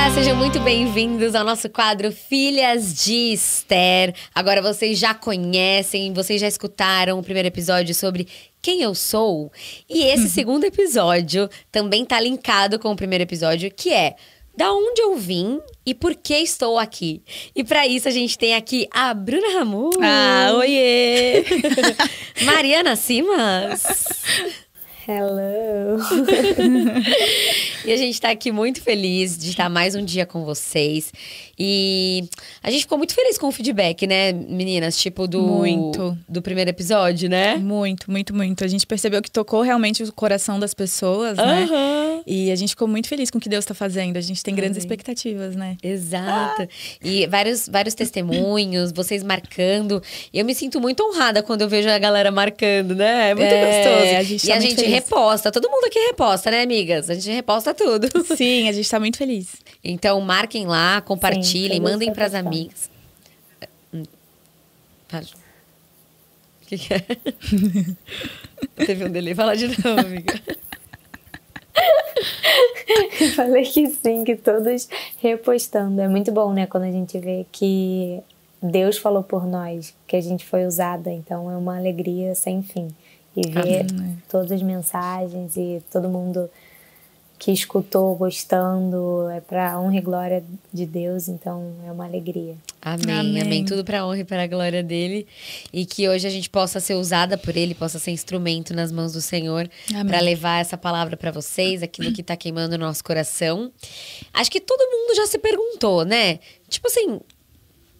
Sejam muito bem-vindos ao nosso quadro Filhas de Esther. Agora vocês já conhecem, vocês já escutaram o primeiro episódio sobre quem eu sou. E esse segundo episódio também tá linkado com o primeiro episódio, que é da onde eu vim e por que estou aqui. E para isso a gente tem aqui a Bruna Ramu. Ah, oiê! Mariana Simas. Hello! E a gente tá aqui muito feliz de estar mais um dia com vocês. E a gente ficou muito feliz com o feedback, né, meninas? Tipo, do primeiro episódio, né? Muito, muito, muito. A gente percebeu que tocou realmente o coração das pessoas, né? E a gente ficou muito feliz com o que Deus tá fazendo. A gente tem grandes expectativas, né? Exato. E vários testemunhos, vocês marcando. E eu me sinto muito honrada quando eu vejo a galera marcando, né? É muito gostoso. A gente e tá a muito gente feliz. reposta. Todo mundo aqui reposta, né, amigas? A gente reposta tudo. Sim, a gente tá muito feliz. Então, marquem lá, compartilhem, Sim, mandem pras questão. amigas. O que é? Teve um delay. Fala de novo, amiga. Eu falei que sim, que todos repostando. É muito bom, né? Quando a gente vê que Deus falou por nós, que a gente foi usada. Então é uma alegria sem fim. E ver todas as mensagens e todo mundo que escutou, gostando, é pra honra e glória de Deus. Então é uma alegria. Amém, amém. Tudo pra honra e para a glória dele. E que hoje a gente possa ser usada por ele, possa ser instrumento nas mãos do Senhor para levar essa palavra pra vocês, aquilo que tá queimando o nosso coração. Acho que todo mundo já se perguntou, né? Tipo assim,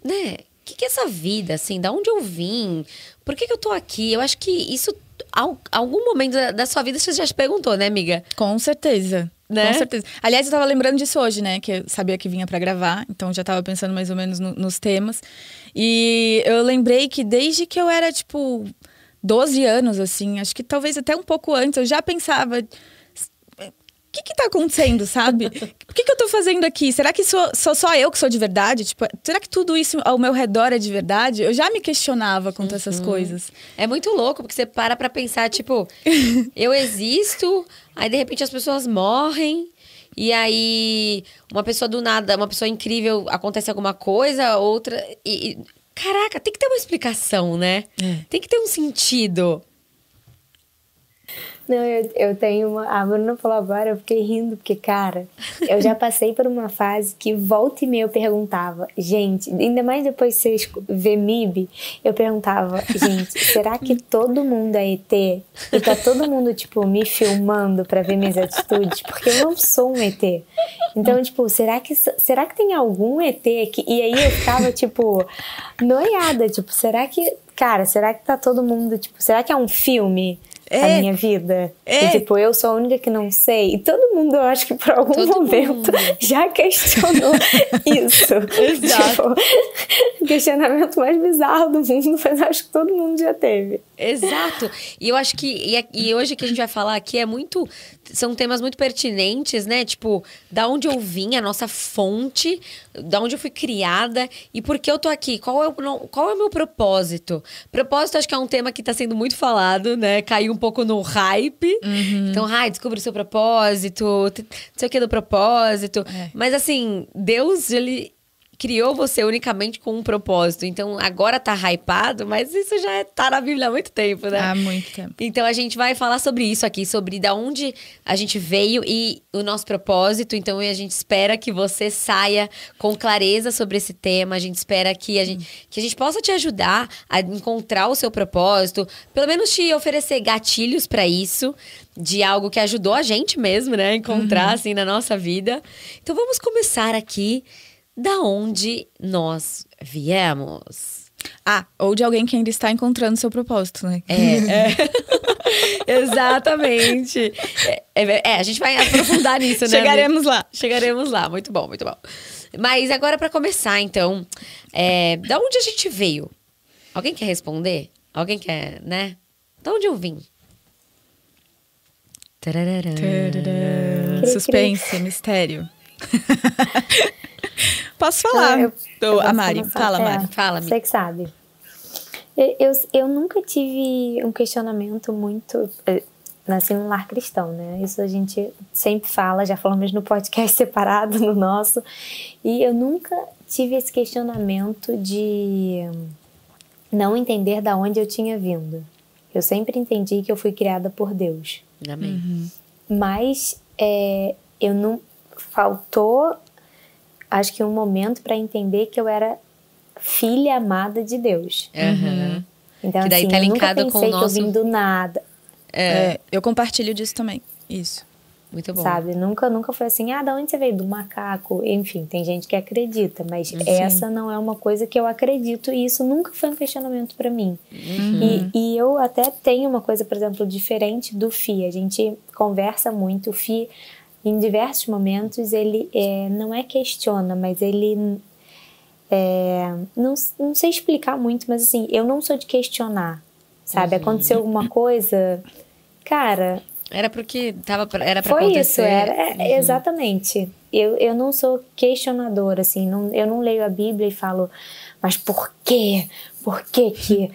né? O que é essa vida, assim? Da onde eu vim? Por que eu tô aqui? Eu acho que isso, algum momento da sua vida, você já se perguntou, né, amiga? Com certeza. Né? Com certeza. Aliás, eu tava lembrando disso hoje, né? Que eu sabia que vinha pra gravar, então já tava pensando mais ou menos nos temas. E eu lembrei que desde que eu era, tipo, 12 anos, assim, acho que talvez até um pouco antes, eu já pensava: o que tá acontecendo, sabe? O que eu tô fazendo aqui? Será que sou só eu que sou de verdade? Tipo, será que tudo isso ao meu redor é de verdade? Eu já me questionava quanto a essas coisas. É muito louco, porque você para pra pensar, tipo, eu existo, aí de repente as pessoas morrem, e aí uma pessoa do nada, uma pessoa incrível, acontece alguma coisa, outra... Caraca, tem que ter uma explicação, né? Tem que ter um sentido. Não, eu tenho uma... A Bruna falou agora, eu fiquei rindo, porque, cara, eu já passei por uma fase que volta e meia eu perguntava, gente, ainda mais depois de você ver MIB, eu perguntava, gente, será que todo mundo é ET? E tá todo mundo, tipo, me filmando pra ver minhas atitudes? Porque eu não sou um ET. Então, tipo, será que tem algum ET aqui? E aí eu ficava, tipo, noiada, tipo, será que tá todo mundo, tipo, será que é um filme? A minha vida. E, tipo, eu sou a única que não sei. E todo mundo, eu acho que por algum momento já questionou isso. Exato. Tipo, o questionamento mais bizarro do mundo, mas acho que todo mundo já teve. Exato. E eu acho que... E hoje que a gente vai falar aqui são temas muito pertinentes, né? Tipo, da onde eu vim, a nossa fonte, da onde eu fui criada e por que eu tô aqui. Qual é o meu propósito? Propósito, acho que é um tema que tá sendo muito falado, né? Caiu um pouco no hype. Então, descubra o seu propósito, não sei o que do propósito. Mas assim, Deus, ele criou você unicamente com um propósito. Então, agora tá hypado, mas isso já tá na Bíblia há muito tempo, né? Há muito tempo. Então, a gente vai falar sobre isso aqui, sobre da onde a gente veio e o nosso propósito. Então, a gente espera que você saia com clareza sobre esse tema. A gente espera que a gente possa te ajudar a encontrar o seu propósito. Pelo menos te oferecer gatilhos para isso, de algo que ajudou a gente mesmo, né? Encontrar, assim, na nossa vida. Então, vamos começar aqui. Da onde nós viemos? Ou de alguém que ainda está encontrando seu propósito, né? Exatamente. A gente vai aprofundar nisso, né? Chegaremos lá. Chegaremos lá. Muito bom, muito bom. Mas agora, para começar, então, da onde a gente veio? Alguém quer responder? Alguém quer, né? Da onde eu vim? Tararara. Suspense, mistério. Posso falar? A Mari. Fala, Mari. Fala, você que sabe. Eu nunca tive um questionamento muito... nasci num lar cristão, né? Isso a gente sempre fala, já falamos no podcast separado, no nosso. E eu nunca tive esse questionamento de não entender de onde eu tinha vindo. Eu sempre entendi que eu fui criada por Deus. Amém. Mas eu não... Faltou, acho que um momento para entender que eu era filha amada de Deus. Então, que daí assim, tá eu nunca linkado pensei com o nosso... que eu vim do nada. Eu compartilho disso também. Isso. Muito bom. Sabe? Nunca foi assim, da onde você veio? Do macaco. Enfim, tem gente que acredita, mas essa não é uma coisa que eu acredito e isso nunca foi um questionamento pra mim. E eu até tenho uma coisa, por exemplo, diferente do Fih. A gente conversa muito. O Fih, em diversos momentos, ele não questiona, mas ele... não sei explicar muito, mas assim, eu não sou de questionar, sabe? Aconteceu alguma coisa, cara... Era porque era pra foi acontecer. Foi isso, exatamente. Eu não sou questionadora, assim, eu não leio a Bíblia e falo, mas por quê? Por que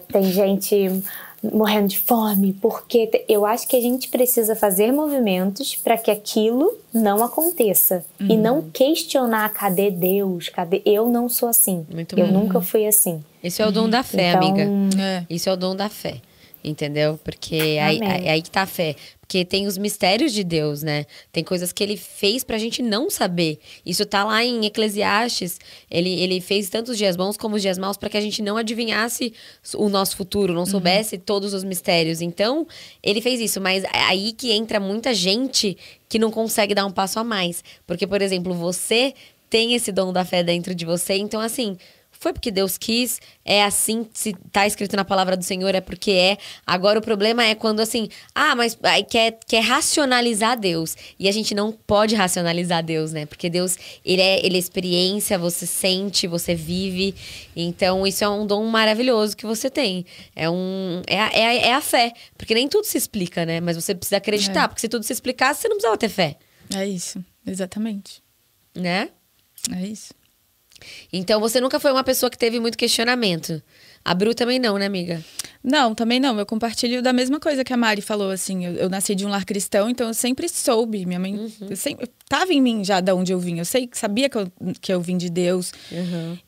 tem gente morrendo de fome? Porque eu acho que a gente precisa fazer movimentos para que aquilo não aconteça. E não questionar, cadê Deus? Eu não sou assim. Eu nunca fui assim. Isso é o dom da fé, então, amiga. Isso é o dom da fé. Entendeu? Porque aí que tá a fé. Porque tem os mistérios de Deus, né? Tem coisas que ele fez pra gente não saber. Isso tá lá em Eclesiastes. Ele fez tanto os dias bons como os dias maus pra que a gente não adivinhasse o nosso futuro, não soubesse todos os mistérios. Então, ele fez isso. Mas aí que entra muita gente que não consegue dar um passo a mais. Porque, por exemplo, você tem esse dom da fé dentro de você. Então, assim... Foi porque Deus quis, é assim, se tá escrito na palavra do Senhor, é porque é. Agora o problema é quando assim, mas aí quer racionalizar Deus. E a gente não pode racionalizar Deus, né? Porque Deus, ele é experiência, você sente, você vive. Então isso é um dom maravilhoso que você tem. É a fé. Porque nem tudo se explica, né? Mas você precisa acreditar, porque se tudo se explicasse, você não precisava ter fé. É isso, exatamente. Né? É isso. Então, você nunca foi uma pessoa que teve muito questionamento. A Bru também não, né, amiga? Não, também não. Eu compartilho da mesma coisa que a Mari falou, assim. Eu nasci de um lar cristão, então eu sempre soube. Minha mãe tava em mim já de onde eu vim. Eu sabia que eu vim de Deus.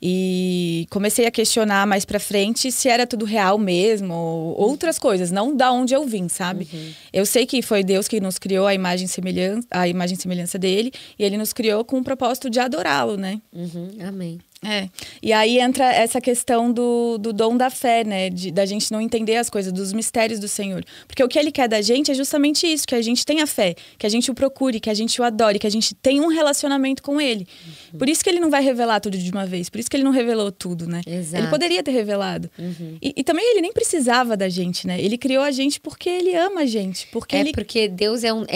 E comecei a questionar mais pra frente se era tudo real mesmo, ou outras coisas, não da onde eu vim, sabe? Eu sei que foi Deus que nos criou a imagem e semelhança dele, e ele nos criou com o propósito de adorá-lo, né? Amém. E aí entra essa questão do dom da fé, né? Da gente não entender as coisas, dos mistérios do Senhor. Porque o que ele quer da gente é justamente isso, que a gente tenha fé, que a gente o procure, que a gente o adore, que a gente tenha um relacionamento com ele. Por isso que ele não vai revelar tudo de uma vez, por isso que ele não revelou tudo, né? Exato. Ele poderia ter revelado. E também ele nem precisava da gente, né? Ele criou a gente porque ele ama a gente. Porque Deus eu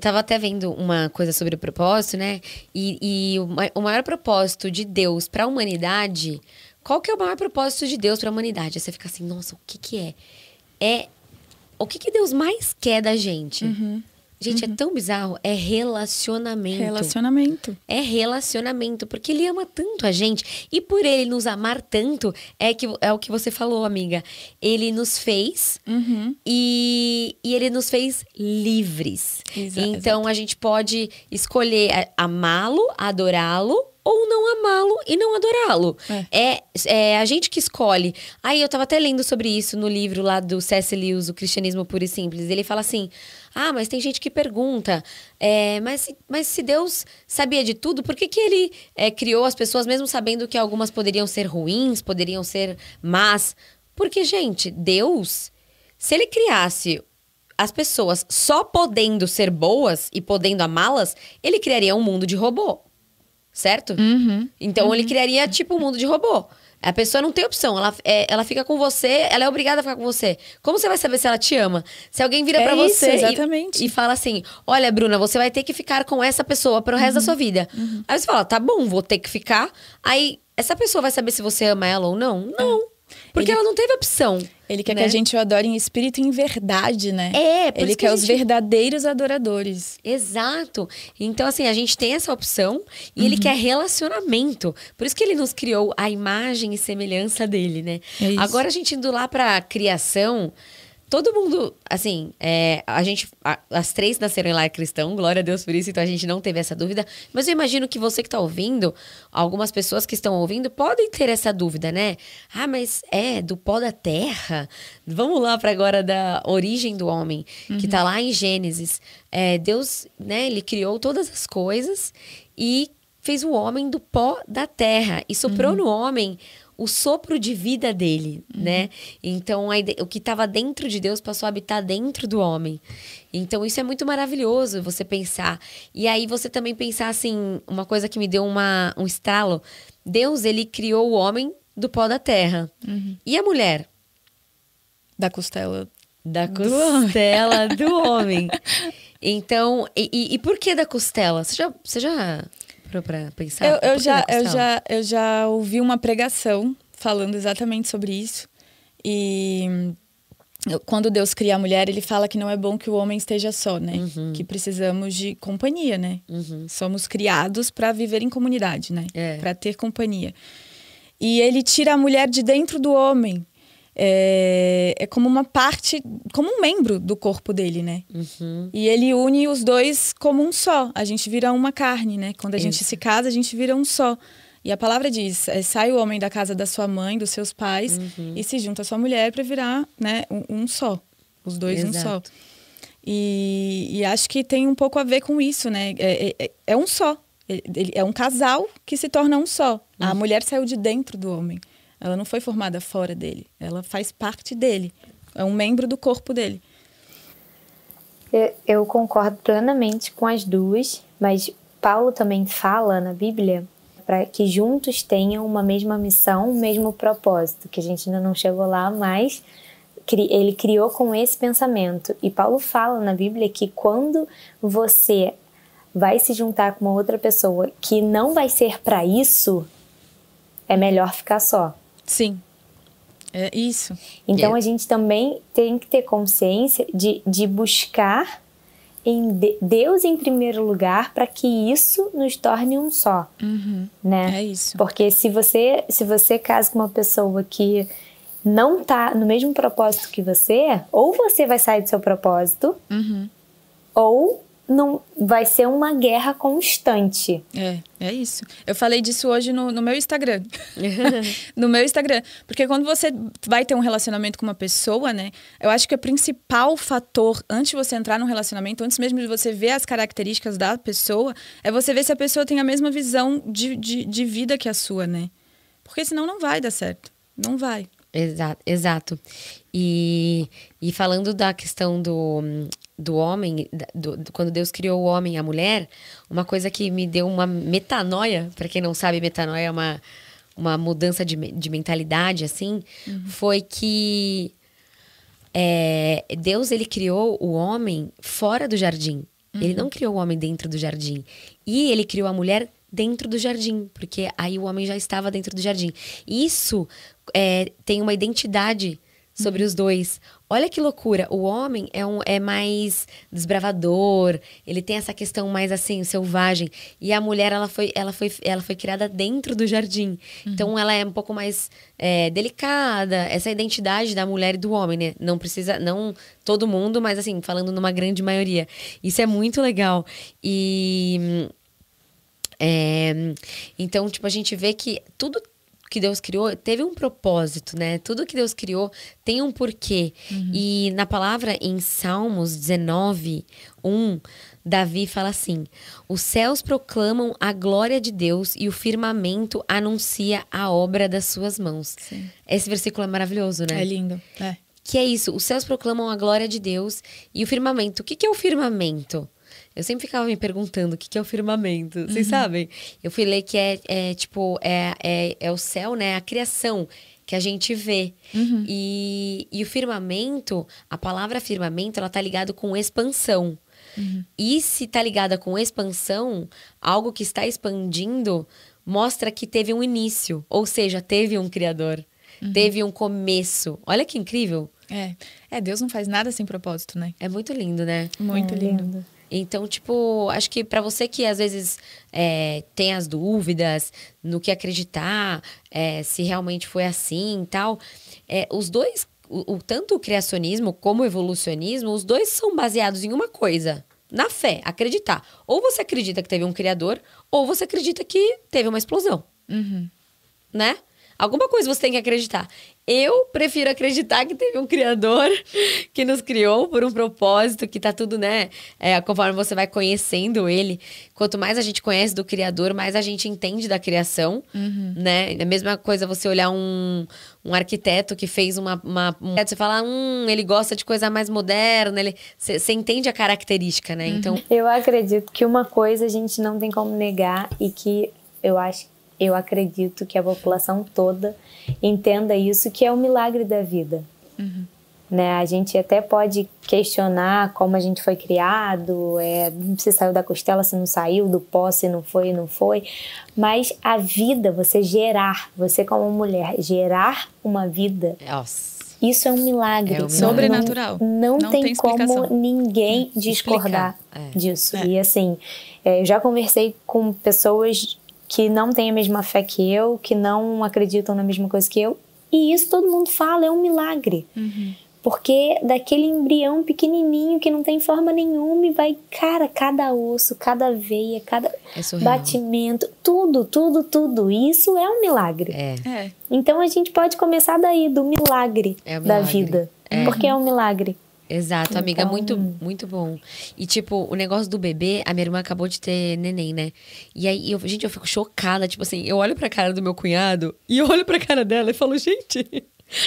tava até vendo uma coisa sobre o propósito, né? E o maior propósito de Deus para a humanidade... Qual que é o maior propósito de Deus para a humanidade? Aí você fica assim, nossa, o que é? O que Deus mais quer da gente? Gente, é tão bizarro. É relacionamento. É relacionamento. Porque ele ama tanto a gente. E por ele nos amar tanto, é o que você falou, amiga. Ele nos fez e ele nos fez livres. Então, a gente pode escolher amá-lo, adorá-lo, ou não amá-lo e não adorá-lo. É a gente que escolhe. Aí eu tava até lendo sobre isso no livro lá do C.S. Lewis, O Cristianismo Puro e Simples. Ele fala assim, mas tem gente que pergunta, mas se Deus sabia de tudo, por que ele criou as pessoas mesmo sabendo que algumas poderiam ser ruins, poderiam ser más? Porque, gente, Deus, se ele criasse as pessoas só podendo ser boas e podendo amá-las, ele criaria um mundo de robô. Certo? Então ele criaria tipo um mundo de robô. A pessoa não tem opção, ela fica com você, ela é obrigada a ficar com você. Como você vai saber se ela te ama? Se alguém vira pra você e fala assim, olha, Bruna, você vai ter que ficar com essa pessoa pro resto da sua vida. Aí você fala, tá bom, vou ter que ficar. Aí essa pessoa vai saber se você ama ela ou não? Não. Porque ela não teve opção. Ele quer que a gente o adore em espírito e em verdade, né? Ele quer os verdadeiros adoradores. Exato. Então, assim, a gente tem essa opção e ele quer relacionamento. Por isso que ele nos criou a imagem e semelhança dele, né? Agora, a gente indo lá pra criação... todo mundo, assim, as 3 nasceram em lar cristão, glória a Deus por isso, então a gente não teve essa dúvida. Mas eu imagino que você que está ouvindo, algumas pessoas que estão ouvindo podem ter essa dúvida, né? Ah, mas do pó da terra? Vamos lá para agora da origem do homem, que está lá em Gênesis. Deus, né, ele criou todas as coisas e fez o homem do pó da terra e soprou no homem o sopro de vida dele, né? Então, o que estava dentro de Deus passou a habitar dentro do homem. Então, isso é muito maravilhoso, você pensar. E aí, você também pensar, assim, uma coisa que me deu um estralo. Deus, ele criou o homem do pó da terra. E a mulher? Da costela. Da costela do homem. Então, e por que da costela? Você já parou pra pensar? Eu já ouvi uma pregação falando exatamente sobre isso. E quando Deus cria a mulher, ele fala que não é bom que o homem esteja só, né? Que precisamos de companhia, né? Somos criados para viver em comunidade, né? Para ter companhia. E ele tira a mulher de dentro do homem. É como uma parte, como um membro do corpo dele, né? E ele une os dois como um só. A gente vira uma carne, né? Quando a gente se casa, a gente vira um só. E a palavra diz, sai o homem da casa da sua mãe, dos seus pais, e se junta à sua mulher para virar, né, um só. Os dois um só. E acho que tem um pouco a ver com isso, né? É um só. É um casal que se torna um só. A mulher saiu de dentro do homem. Ela não foi formada fora dele. Ela faz parte dele. É um membro do corpo dele. Eu concordo plenamente com as duas, mas Paulo também fala na Bíblia para que juntos tenham uma mesma missão, um mesmo propósito, que a gente ainda não chegou lá, mas ele criou com esse pensamento. E Paulo fala na Bíblia que quando você vai se juntar com uma outra pessoa que não vai ser para isso, é melhor ficar só. Sim, é isso. Então a gente também tem que ter consciência de buscar em Deus em primeiro lugar para que isso nos torne um só, né? É isso. Porque se você casa com uma pessoa que não tá no mesmo propósito que você, ou você vai sair do seu propósito, ou não vai ser uma guerra constante. É isso. Eu falei disso hoje no meu Instagram. No meu Instagram. Porque quando você vai ter um relacionamento com uma pessoa, né? Eu acho que o principal fator, antes de você entrar num relacionamento, antes mesmo de você ver as características da pessoa, é você ver se a pessoa tem a mesma visão de vida que a sua, né? Porque senão não vai dar certo. Não vai. Exato. E falando da questão do homem, quando Deus criou o homem e a mulher, uma coisa que me deu uma metanoia, para quem não sabe, metanoia é uma mudança de mentalidade, assim, foi que Deus, ele criou o homem fora do jardim. Ele não criou o homem dentro do jardim. E ele criou a mulher dentro do jardim, porque aí o homem já estava dentro do jardim. Isso tem uma identidade sobre os dois. Olha que loucura, o homem é mais desbravador, ele tem essa questão mais assim, selvagem, e a mulher ela foi criada dentro do jardim. Então ela é um pouco mais delicada, essa identidade da mulher e do homem, né? Não precisa, não todo mundo, mas assim, falando numa grande maioria. Isso é muito legal. Então, tipo, a gente vê que tudo que Deus criou teve um propósito, né? Tudo que Deus criou tem um porquê. E na palavra, em Salmos 19, 1, Davi fala assim: os céus proclamam a glória de Deus e o firmamento anuncia a obra das suas mãos. Sim. Esse versículo é maravilhoso, né? É lindo. Que é isso, os céus proclamam a glória de Deus e o firmamento. O que é o firmamento? Eu sempre ficava me perguntando o que é o firmamento. Vocês sabem? Eu fui ler que é o céu, né? A criação que a gente vê. E o firmamento, a palavra firmamento, ela tá ligada com expansão. E se tá ligada com expansão, algo que está expandindo mostra que teve um início. Ou seja, teve um criador. Teve um começo. Olha que incrível. Deus não faz nada sem propósito, né? É muito lindo, né? Muito lindo. Então, tipo, acho que para você que às vezes tem as dúvidas no que acreditar, se realmente foi assim e tal, os dois tanto o criacionismo como o evolucionismo, os dois são baseados em uma coisa. Na fé, acreditar. Ou você acredita que teve um criador, ou você acredita que teve uma explosão. Né? Alguma coisa você tem que acreditar. Eu prefiro acreditar que teve um criador que nos criou por um propósito, que tá tudo, né? Conforme você vai conhecendo ele, quanto mais a gente conhece do criador, mais a gente entende da criação, né? É a mesma coisa você olhar um arquiteto que fez você fala, ele gosta de coisa mais moderna, você entende a característica, né? Então, eu acredito que uma coisa a gente não tem como negar e que eu acredito que a população toda entenda isso, que é o milagre da vida. Né? A gente até pode questionar como a gente foi criado, se saiu da costela, se não saiu, do pó, se não foi, não foi. Mas a vida, você como mulher, gerar uma vida, isso é um milagre. Sobrenatural. Não tem como ninguém discordar disso. E assim, eu já conversei com pessoas que não têm a mesma fé que eu, que não acreditam na mesma coisa que eu. E isso todo mundo fala, é um milagre. Porque daquele embrião pequenininho que não tem forma nenhuma e vai, cara, cada osso, cada veia, cada batimento, tudo. Isso é um milagre. Então a gente pode começar daí, do milagre da vida. Porque é um milagre. Exato, então, amiga, muito, muito bom. E tipo, o negócio do bebê, a minha irmã acabou de ter neném, né? E aí, eu fico chocada, tipo assim, eu olho pra cara do meu cunhado e eu olho pra cara dela e falo, gente...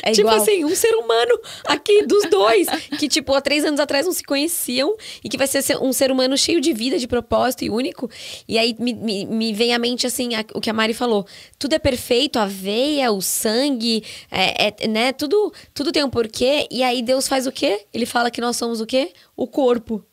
tipo igual. assim, um ser humano aqui dos dois, que tipo, há 3 anos atrás não se conheciam e que vai ser um ser humano cheio de vida, de propósito e único. E aí me vem à mente assim, o que a Mari falou, tudo é perfeito, a veia, o sangue, né, tudo tem um porquê. E aí Deus faz o quê? Ele fala que nós somos o quê? O corpo.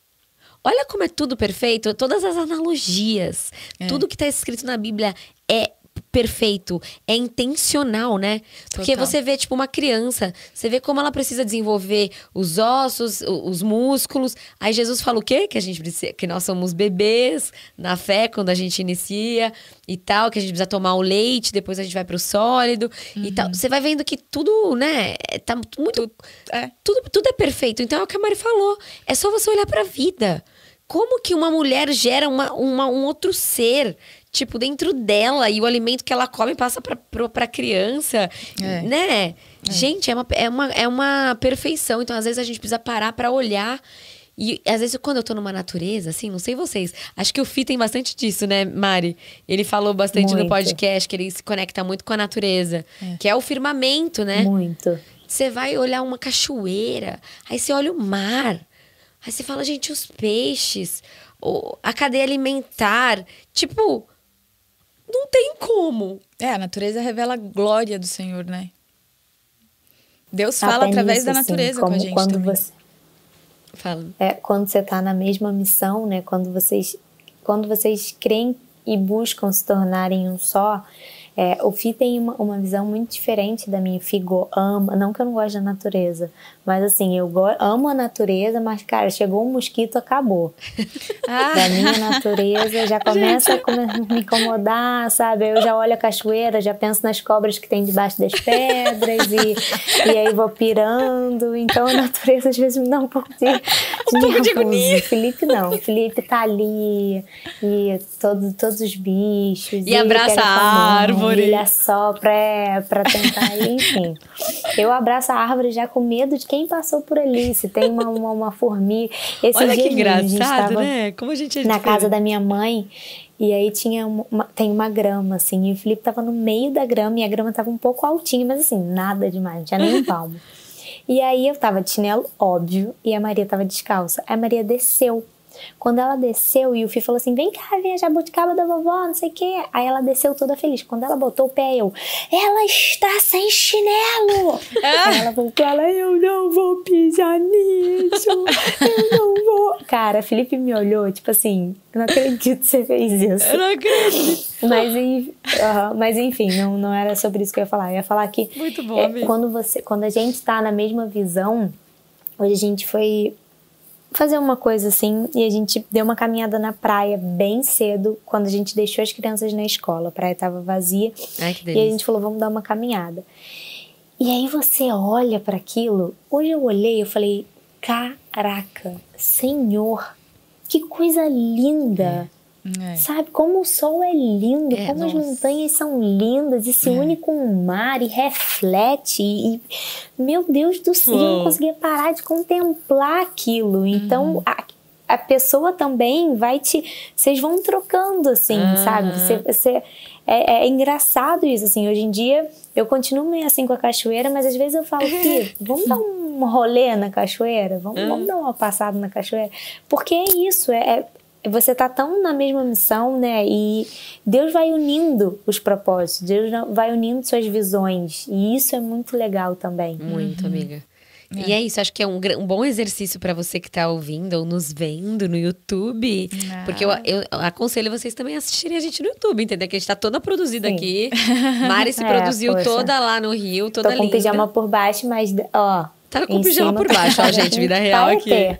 Olha como é tudo perfeito, todas as analogias, tudo que tá escrito na Bíblia é perfeito, é intencional, né? Porque você vê, tipo, uma criança, você vê como ela precisa desenvolver os ossos, os músculos. Aí Jesus fala o quê? Que a gente precisa, que nós somos bebês na fé quando a gente inicia e tal, que a gente precisa tomar o leite, depois a gente vai pro sólido e tal. Você vai vendo que tudo, né, tá muito... Tudo é perfeito. Então é o que a Mari falou. É só você olhar pra vida. Como que uma mulher gera um outro ser, tipo, dentro dela, e o alimento que ela come passa pra criança, né? Gente, é uma perfeição. Então, às vezes, a gente precisa parar pra olhar. E, às vezes, quando eu tô numa natureza, assim, não sei vocês, acho que o Fih tem bastante disso, né, Mari? Ele falou bastante no podcast, que ele se conecta muito com a natureza, que é o firmamento, né? Muito. Você vai olhar uma cachoeira, aí você olha o mar... Aí você fala, gente, os peixes, a cadeia alimentar, tipo, não tem como. A natureza revela a glória do Senhor, né? Deus fala através da natureza com a gente também. Fala. Quando você tá na mesma missão, né? Quando vocês creem e buscam se tornarem um só... o Fih tem uma visão muito diferente da minha. O Fih ama, não que eu não goste da natureza, mas assim, eu amo a natureza, mas cara, chegou um mosquito, acabou. Da minha natureza já começa a me incomodar, sabe? Eu já olho a cachoeira, já penso nas cobras que tem debaixo das pedras e aí vou pirando. Então a natureza às vezes me dá um pouco de agonia. Felipe não, Felipe tá ali e todos os bichos e abraça a árvore. Ele assopra pra tentar, enfim. Eu abraço a árvore já com medo de quem passou por ali, se tem uma formiga. Olha que engraçado, né? Como a gente é na casa da minha mãe, e aí tem uma grama, assim, e o Felipe tava no meio da grama, e a grama tava um pouco altinha, mas assim, nada demais, não tinha nem um palmo. E aí eu tava de chinelo, óbvio, e a Maria tava descalça. A Maria desceu. Quando ela desceu, e o Fih falou assim, vem cá ver a jabuticaba da vovó, não sei o quê. Aí ela desceu toda feliz. Quando ela botou o pé, ela está sem chinelo. Aí ela voltou, eu não vou pisar nisso, eu não vou. Cara, Felipe me olhou, tipo assim, eu não acredito que você fez isso. Eu não acredito. Mas enfim, não era sobre isso que eu ia falar. Eu ia falar que muito bom, quando a gente tá na mesma visão, hoje a gente foi fazer uma coisa assim, e a gente deu uma caminhada na praia bem cedo, quando a gente deixou as crianças na escola. A praia tava vazia. Ai, que delícia. E a gente falou, vamos dar uma caminhada. E aí você olha para aquilo. Hoje eu olhei, eu falei, caraca, Senhor, que coisa linda. Sabe, como o sol é lindo, como as montanhas são lindas e se une com o mar e reflete. E, meu Deus do céu, eu não conseguia parar de contemplar aquilo. Então, a pessoa também vai vocês vão trocando, assim, sabe? É engraçado isso, assim. Hoje em dia, eu continuo meio assim com a cachoeira, mas às vezes eu falo, Fih, vamos dar um rolê na cachoeira? Vamos dar uma passada na cachoeira? Porque é isso, você tá tão na mesma missão, né? E Deus vai unindo os propósitos, Deus vai unindo suas visões. E isso é muito legal também. Muito, amiga. E é isso, acho que é um bom exercício para você que tá ouvindo ou nos vendo no YouTube. Porque eu aconselho vocês também a assistirem a gente no YouTube, entendeu? Que a gente tá toda produzida aqui. Mari se produziu toda lá no Rio, toda linda. Tô com pijama por baixo, mas, ó... Tá com pijama por baixo, ó, gente, vida real aqui.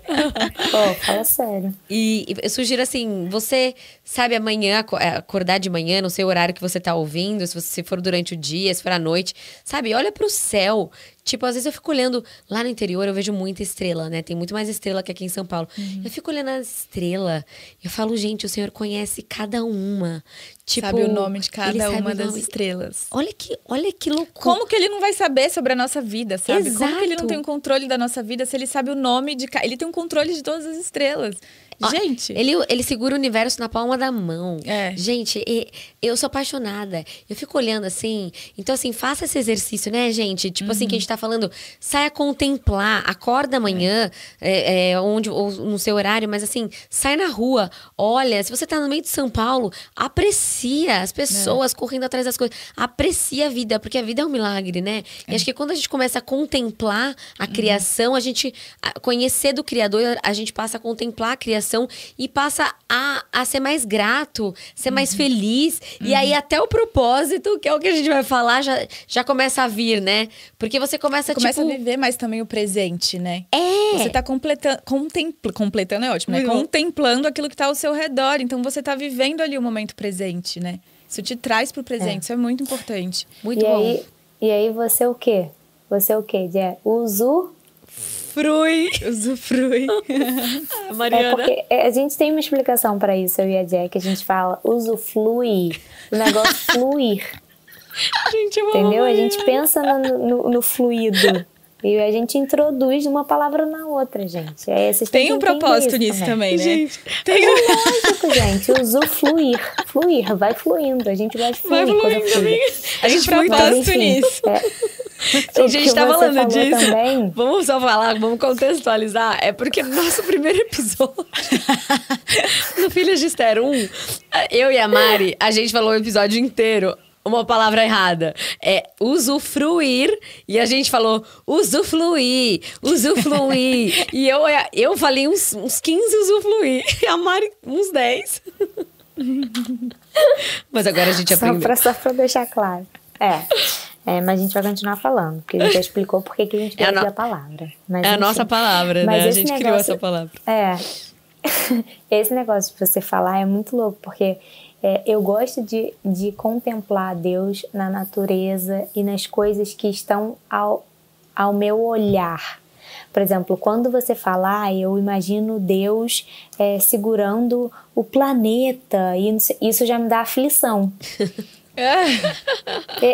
Pô, fala sério. E eu sugiro assim, você sabe amanhã, acordar de manhã, no seu horário que você tá ouvindo, se for durante o dia, se for à noite, sabe? Olha pro céu. Tipo, às vezes eu fico olhando, lá no interior eu vejo muita estrela, né? Tem muito mais estrela que aqui em São Paulo. Eu fico olhando as estrelas, eu falo, gente, o Senhor conhece cada uma. Tipo, sabe o nome de cada uma das estrelas. Olha que loucura. Como que ele não vai saber sobre a nossa vida, sabe? Exato. Como que ele não tem um controle da nossa vida se ele sabe o nome de... Ele tem um controle de todas as estrelas. Gente... Ele segura o universo na palma da mão. É. Gente, eu sou apaixonada. Eu fico olhando assim. Então, assim, faça esse exercício, né, gente? Tipo assim, que a gente tá falando, sai a contemplar, acorda amanhã, ou no seu horário, mas assim, sai na rua, olha, se você tá no meio de São Paulo, aprecia as pessoas correndo atrás das coisas. Aprecia a vida, porque a vida é um milagre, né? E acho que quando a gente começa a contemplar a criação, a gente conhecer do Criador, a gente passa a contemplar a criação e passa a ser mais grato, ser mais feliz. E aí até o propósito, que é o que a gente vai falar, já começa a vir, né? Porque você começa a viver mais também o presente, né? Você tá completando é ótimo, né? Contemplando aquilo que tá ao seu redor. Então você tá vivendo ali o momento presente, né? Isso te traz pro presente, isso é muito importante. Muito bom. E aí você o quê? Você o quê, Jé? Usufrui. Mariana. Porque a gente tem uma explicação para isso, eu e a Jé, que a gente fala usuflui, o negócio fluir. Gente, eu entendeu? A gente pensa no fluido. E a gente introduz uma palavra na outra, gente. Tem um propósito nisso também, né? Gente, tem lógico, gente. Usufluir. Fluir, vai fluindo. A gente vai fluir. A gente propósito nisso. A gente tá falando disso. Também. Vamos só falar, vamos contextualizar. É porque no nosso primeiro episódio, no Filhas de Esther 1, eu e a Mari, a gente falou o episódio inteiro uma palavra errada. É usufruir. E a gente falou usufluir. E eu falei uns 15 usufluir. E a Mari uns 10. Mas agora a gente aprendeu. Só pra deixar claro. Mas a gente vai continuar falando, porque a gente já explicou por que a gente gosta da palavra. Mas, a nossa palavra, né? A gente criou essa palavra. Esse negócio de você falar é muito louco, porque eu gosto de contemplar Deus na natureza e nas coisas que estão ao meu olhar. Por exemplo, quando você fala, eu imagino Deus segurando o planeta, e isso já me dá aflição.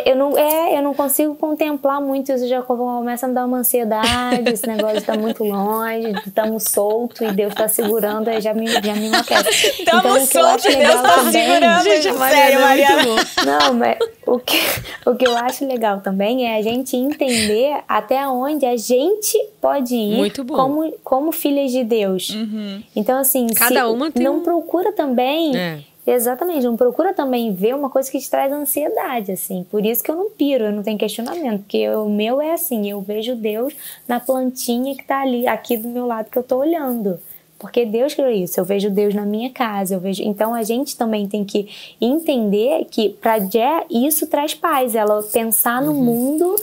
Eu não consigo contemplar muito isso, já começa a me dar uma ansiedade, esse negócio tá muito longe, estamos soltos e Deus tá segurando, aí já me enlouquece. Estamos soltos e Deus tá segurando, gente, sério, Mariana. Não, mas o que eu acho legal também é a gente entender até onde a gente pode ir como filhas de Deus. Então, assim, cada uma tem não procura também... Exatamente, não procura também ver uma coisa que te traz ansiedade, assim. Por isso que eu não piro, eu não tenho questionamento, porque o meu é assim, eu vejo Deus na plantinha que tá ali, aqui do meu lado que eu tô olhando. Porque Deus criou isso, eu vejo Deus na minha casa, Então a gente também tem que entender que pra Jé isso traz paz, ela pensar no mundo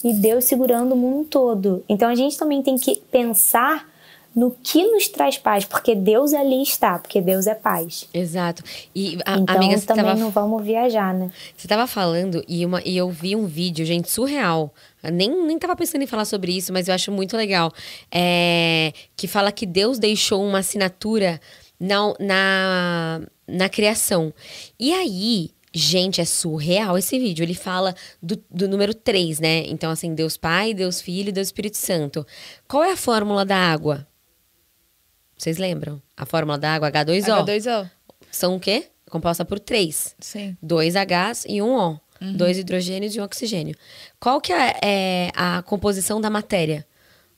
e Deus segurando o mundo todo. Então a gente também tem que pensar no que nos traz paz, porque Deus ali está, porque Deus é paz. Exato. E, Então amiga, você também não vamos viajar, né? Você tava falando e eu vi um vídeo, gente, surreal. Eu nem tava pensando em falar sobre isso, mas eu acho muito legal. Que fala que Deus deixou uma assinatura na criação. E aí, gente, é surreal esse vídeo. Ele fala do número 3, né? Então, assim, Deus Pai, Deus Filho e Deus Espírito Santo. Qual é a fórmula da água? Vocês lembram? A fórmula da água, H2O. H2O. São o quê? Composta por 3. Sim. 2 Hs e 1 O. 2 hidrogênios e 1 oxigênio. Qual que é a composição da matéria?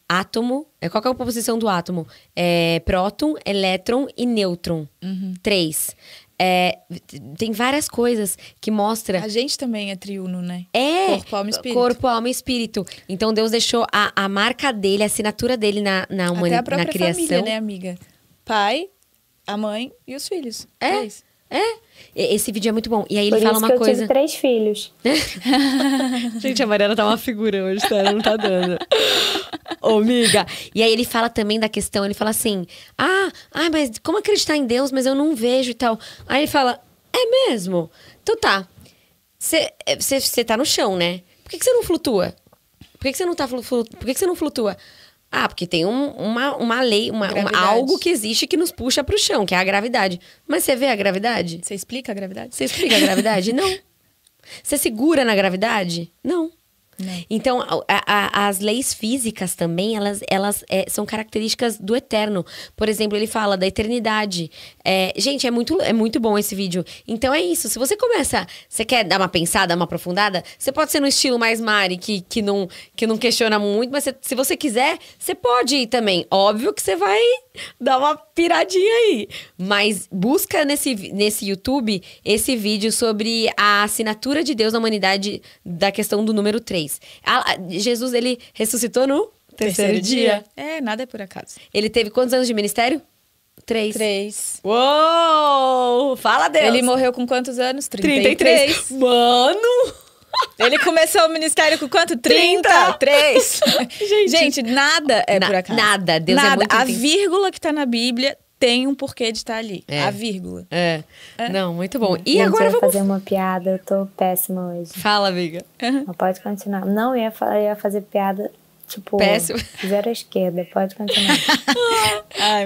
Átomo. Qual que é a composição do átomo? Próton, elétron e nêutron. 3. Tem várias coisas que mostram. A gente também é triuno, né? Corpo, alma e espírito. Corpo, alma e espírito. Então Deus deixou a marca dele, a assinatura dele na humanidade, até a própria na criação. família, né, amiga? Pai, a mãe e os filhos. Esse vídeo é muito bom. E aí ele Por fala isso uma que eu coisa. tive 3 filhos. Gente, a Mariana tá uma figura hoje, tá? Ela não tá dando. Ô, amiga. E aí ele fala também da questão, ele fala assim: mas como acreditar em Deus, mas eu não vejo e tal. Aí ele fala: é mesmo? Então tá. Você tá no chão, né? Por que você não flutua? Por que você não tá Por que você não flutua? Porque tem uma lei, algo que existe que nos puxa pro chão, que é a gravidade. Mas você vê a gravidade? Você explica a gravidade? Você explica a gravidade? Não. Você segura na gravidade? Não. Então, as leis físicas também, elas são características do eterno. Por exemplo, ele fala da eternidade. Gente, é muito bom esse vídeo. Então é isso. Se você quer dar uma pensada, uma aprofundada, você pode ser no estilo mais Mari, que não questiona muito, mas se você quiser, você pode ir também. Óbvio que você vai dar uma piradinha aí. Mas busca nesse YouTube esse vídeo sobre a assinatura de Deus na humanidade da questão do número 3. Jesus, ele ressuscitou no terceiro dia. Nada é por acaso. Ele teve quantos anos de ministério? 3. Uou! Fala, Deus! Ele morreu com quantos anos? 33. Mano! Ele começou o ministério com quanto? 33. Gente, nada é por acaso. Nada. Deus é muito A vírgula que tá na Bíblia tem um porquê de estar ali. A vírgula. Não, muito bom. E Gente, agora eu ia vamos... fazer uma piada, eu tô péssima hoje. Fala, amiga. Mas pode continuar. Não, eu ia fazer piada, tipo... Péssimo. Zero à esquerda, pode continuar.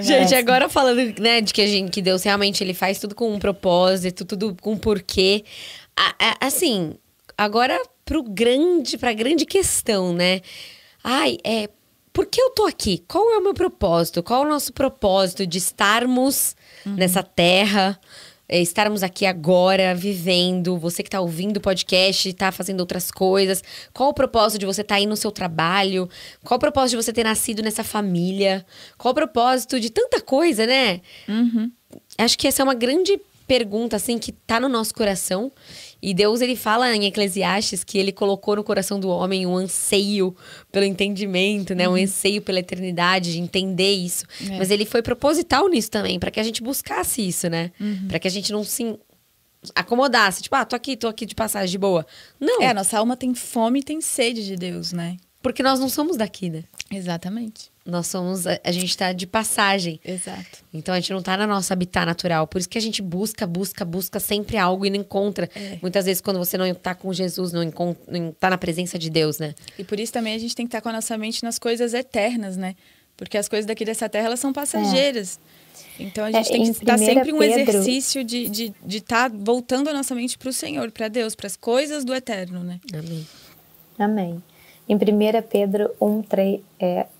Gente, agora falando, né, de que Deus realmente ele faz tudo com um propósito, tudo com um porquê. Assim, agora pra grande questão, né? Por que eu tô aqui? Qual é o meu propósito? Qual é o nosso propósito de estarmos nessa terra? Estarmos aqui agora, vivendo. Você que tá ouvindo o podcast, tá fazendo outras coisas. Qual o propósito de você estar aí no seu trabalho? Qual o propósito de você ter nascido nessa família? Qual o propósito de tanta coisa, né? Acho que essa é uma grande pergunta, assim, que tá no nosso coração. E Deus, ele fala em Eclesiastes que ele colocou no coração do homem um anseio pelo entendimento, né? Um anseio pela eternidade, de entender isso. Mas ele foi proposital nisso também, para que a gente buscasse isso, né? Para que a gente não se acomodasse. Tipo, tô aqui de passagem, de boa. Não. A nossa alma tem fome e tem sede de Deus, né? Porque nós não somos daqui, né? Exatamente. Nós somos... A gente tá de passagem. Exato. Então, a gente não tá no nosso habitat natural. Por isso que a gente busca sempre algo e não encontra. Muitas vezes, quando você não tá com Jesus, não tá na presença de Deus, né? E por isso também a gente tem que estar com a nossa mente nas coisas eternas, né? Porque as coisas daqui dessa terra, elas são passageiras. Então, a gente tem que estar sempre um exercício de estar voltando a nossa mente pro Senhor, para Deus, para as coisas do eterno, né? Amém. Amém. Em 1 Pedro 1:3,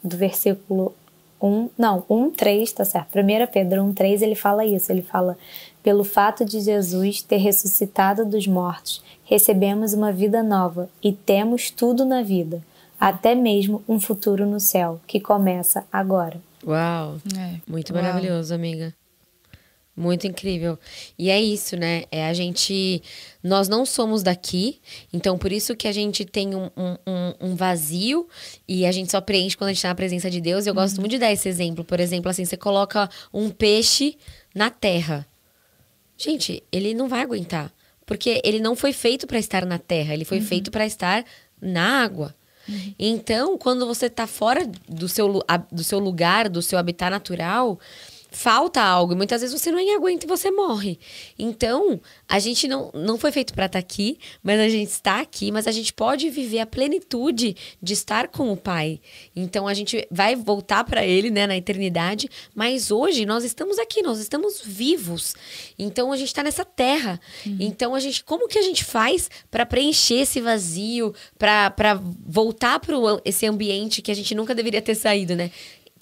do versículo 1:3, tá certo. 1 Pedro 1:3, ele fala isso. Ele fala: pelo fato de Jesus ter ressuscitado dos mortos, recebemos uma vida nova e temos tudo na vida, até mesmo um futuro no céu, que começa agora. Uau! Muito maravilhoso, amiga. Muito incrível. E é isso, né? Nós não somos daqui, então por isso que a gente tem um vazio e a gente só preenche quando a gente tá na presença de Deus. Eu gosto muito de dar esse exemplo. Por exemplo, assim, você coloca um peixe na terra. Gente, ele não vai aguentar. Porque ele não foi feito para estar na terra, ele foi feito para estar na água. Então, quando você tá fora do seu lugar, do seu habitat natural, falta algo. E muitas vezes você não aguenta e você morre. Então, a gente não foi feito para estar aqui, mas a gente está aqui, mas a gente pode viver a plenitude de estar com o Pai. Então, a gente vai voltar para Ele, né, na eternidade, mas hoje nós estamos aqui, nós estamos vivos. Então, a gente está nessa terra. Então, como que a gente faz para preencher esse vazio, para voltar para esse ambiente que a gente nunca deveria ter saído, né?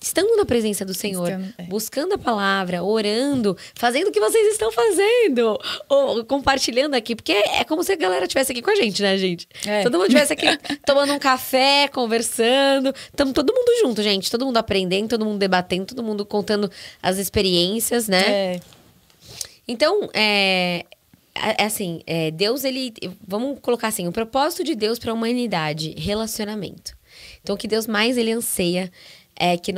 Estando na presença do Senhor, buscando a palavra, orando, fazendo o que vocês estão fazendo, ou compartilhando aqui, porque é como se a galera estivesse aqui com a gente, né, gente? Todo mundo estivesse aqui tomando um café, conversando, estamos todo mundo junto, gente, todo mundo aprendendo, todo mundo debatendo, todo mundo contando as experiências, né? Então, Deus, vamos colocar assim, o propósito de Deus para a humanidade, relacionamento. Então, o que Deus mais ele anseia é que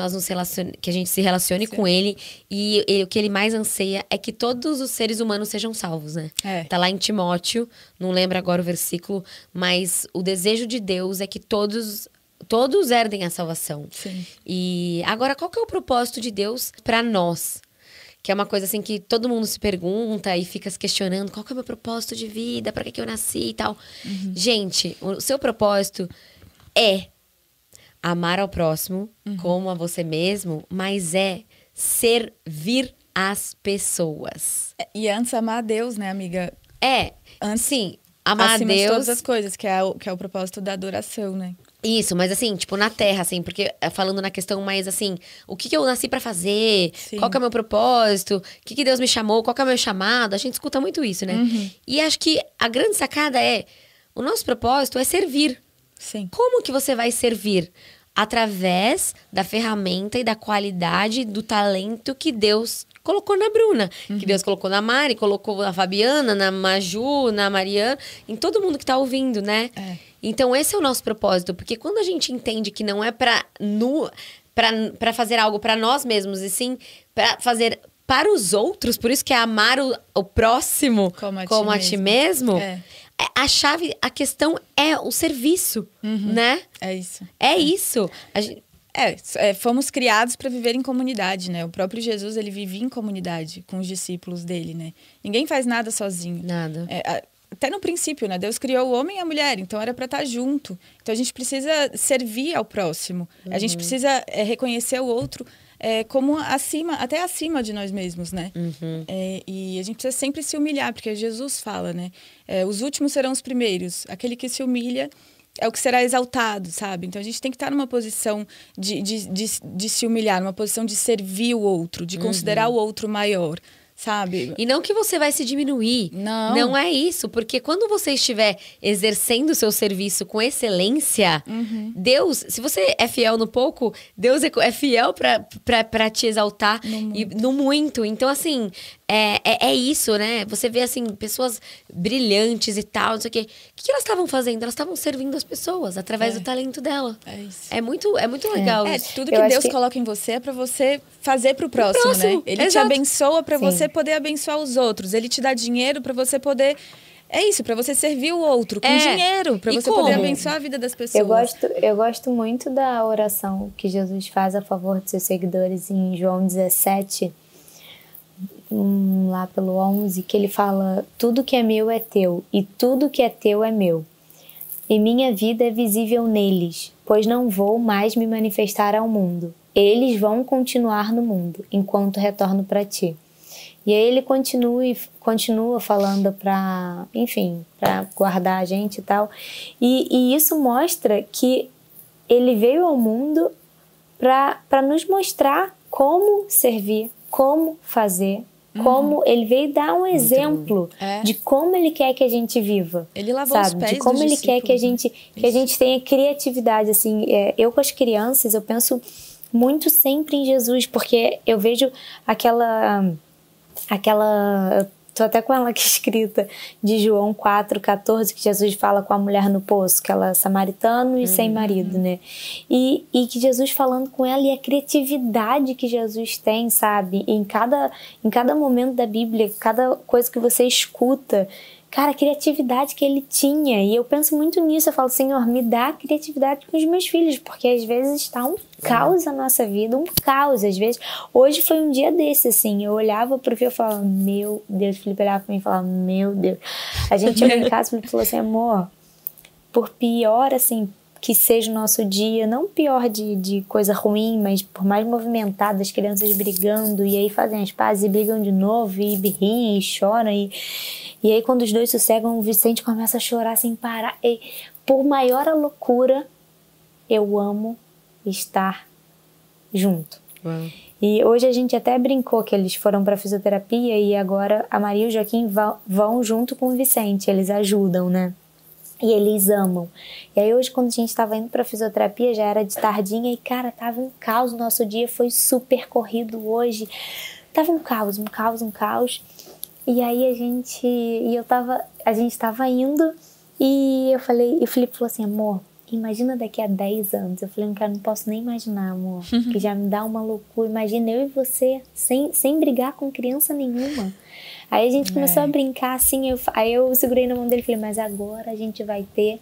que a gente se relacione com Ele, e o que Ele mais anseia é que todos os seres humanos sejam salvos, né? Tá lá em Timóteo, não lembro agora o versículo, mas o desejo de Deus é que todos herdem a salvação. Sim. E agora, qual que é o propósito de Deus para nós? Que é uma coisa assim que todo mundo se pergunta e fica se questionando, qual que é o meu propósito de vida, para que eu nasci e tal. Gente, o seu propósito é amar ao próximo como a você mesmo, mas é servir as pessoas. E antes amar a Deus, né, amiga? Sim, amar a Deus. De todas as coisas, que é o propósito da adoração, né? Isso, mas assim, tipo, na terra, assim, porque falando na questão mais assim, o que eu nasci pra fazer, qual que é o meu propósito, o que Deus me chamou, qual que é o meu chamado, a gente escuta muito isso, né? E acho que a grande sacada o nosso propósito é servir. Sim. Como que você vai servir? Através da ferramenta e da qualidade do talento que Deus colocou na Bruna. Que Deus colocou na Mari, colocou na Fabiana, na Maju, na Mariana, em todo mundo que tá ouvindo, né? Então, esse é o nosso propósito. Porque quando a gente entende que não é pra fazer algo pra nós mesmos, e sim pra fazer para os outros, por isso que é amar o próximo como a ti mesmo. A questão é o serviço, né? É isso. É isso. Fomos criados para viver em comunidade, né? O próprio Jesus, ele vivia em comunidade com os discípulos dele, né? Ninguém faz nada sozinho. Nada. Até no princípio, né? Deus criou o homem e a mulher, então era para estar junto. Então a gente precisa servir ao próximo. A gente precisa reconhecer o outro como até acima de nós mesmos, né? E a gente precisa sempre se humilhar, porque Jesus fala, né? Os últimos serão os primeiros. Aquele que se humilha é o que será exaltado, sabe? Então a gente tem que estar numa posição de se humilhar, numa posição de servir o outro, de considerar o outro maior. Sabe? E não que você vai se diminuir. Não. Não é isso. Porque quando você estiver exercendo o seu serviço com excelência, Deus, se você é fiel no pouco, Deus é fiel pra te exaltar no muito. Então, assim, é isso, né? Você vê, assim, pessoas brilhantes e tal, não sei o quê. O que elas estavam fazendo? Elas estavam servindo as pessoas através do talento dela. É isso. É muito legal isso. Tudo que Deus coloca em você é pra você fazer pro próximo, né? Ele te abençoa pra você poder abençoar os outros. Ele te dá dinheiro pra você poder... É isso, pra você servir o outro com dinheiro, pra você poder abençoar a vida das pessoas. Eu gosto muito da oração que Jesus faz a favor de seus seguidores em João 17, lá pelo 11, que ele fala: tudo que é meu é teu, e tudo que é teu é meu. E minha vida é visível neles, pois não vou mais me manifestar ao mundo. Eles vão continuar no mundo, enquanto retorno para ti. E aí ele continua falando para guardar a gente e tal. E isso mostra que ele veio ao mundo para nos mostrar como servir, como fazer, como ele veio dar um exemplo de como ele quer que a gente viva. Ele lavou os pés de como dos ele quer que a gente tenha criatividade. Assim, eu com as crianças, eu penso muito sempre em Jesus, porque eu vejo aquela eu tô até com ela aqui escrita, de João 4,14, que Jesus fala com a mulher no poço, que ela é samaritano e sem marido, né? E que Jesus falando com ela, e a criatividade que Jesus tem, sabe? Em cada momento da Bíblia, cada coisa que você escuta, cara, a criatividade que ele tinha. E eu penso muito nisso. Eu falo, Senhor, me dá criatividade com os meus filhos, porque às vezes está um caos na nossa vida, um caos. Às vezes, hoje foi um dia desse, assim. Eu olhava pro filho e falava, meu Deus. O Felipe olhava pra mim e falava, meu Deus. A gente chegou em casa e o Felipe falou assim, amor, por pior, assim, que seja o nosso dia, não pior de coisa ruim, mas por mais movimentado, as crianças brigando, e aí fazem as pazes e brigam de novo, e riem e choram, e aí quando os dois sossegam, o Vicente começa a chorar sem parar. E, por maior a loucura, eu amo estar junto. Uau. E hoje a gente até brincou que eles foram para fisioterapia e agora a Maria e o Joaquim vão junto com o Vicente, eles ajudam, né? E eles amam. E aí hoje, quando a gente estava indo pra fisioterapia, já era de tardinha e, cara, tava um caos. Nosso dia foi super corrido hoje. Tava um caos. E aí a gente tava indo e eu falei, e o Felipe falou assim, amor, imagina daqui a 10 anos. Eu falei, cara, não posso nem imaginar, amor, que já me dá uma loucura. Imagina eu e você, sem brigar com criança nenhuma. Aí a gente começou a brincar assim, aí eu segurei na mão dele e falei, mas agora a gente vai ter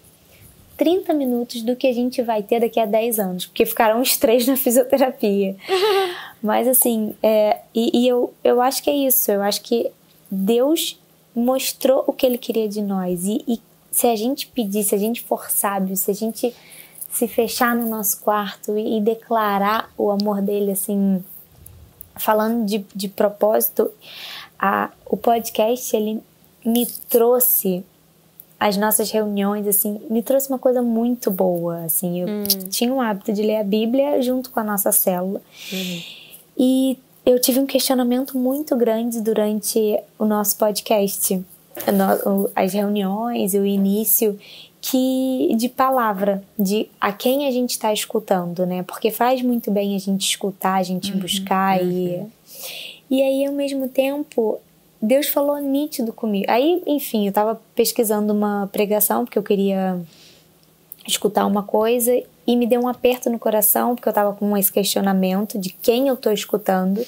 30 minutos do que a gente vai ter daqui a 10 anos, porque ficaram os 3 na fisioterapia. Mas assim, eu acho que é isso, eu acho que Deus mostrou o que Ele queria de nós, e se a gente pedir, se a gente for sábio, se a gente se fechar no nosso quarto e declarar o amor dele, assim, falando de propósito, o podcast, ele me trouxe, as nossas reuniões, assim, me trouxe uma coisa muito boa, assim, eu tinha um hábito de ler a Bíblia junto com a nossa célula, e eu tive um questionamento muito grande durante o nosso podcast, as reuniões, o início, de palavra, de a quem a gente está escutando, né, porque faz muito bem a gente escutar, a gente buscar, e aí, ao mesmo tempo, Deus falou nítido comigo. Aí, enfim, eu tava pesquisando uma pregação, porque eu queria escutar uma coisa, e me deu um aperto no coração, porque eu tava com esse questionamento de quem eu tô escutando.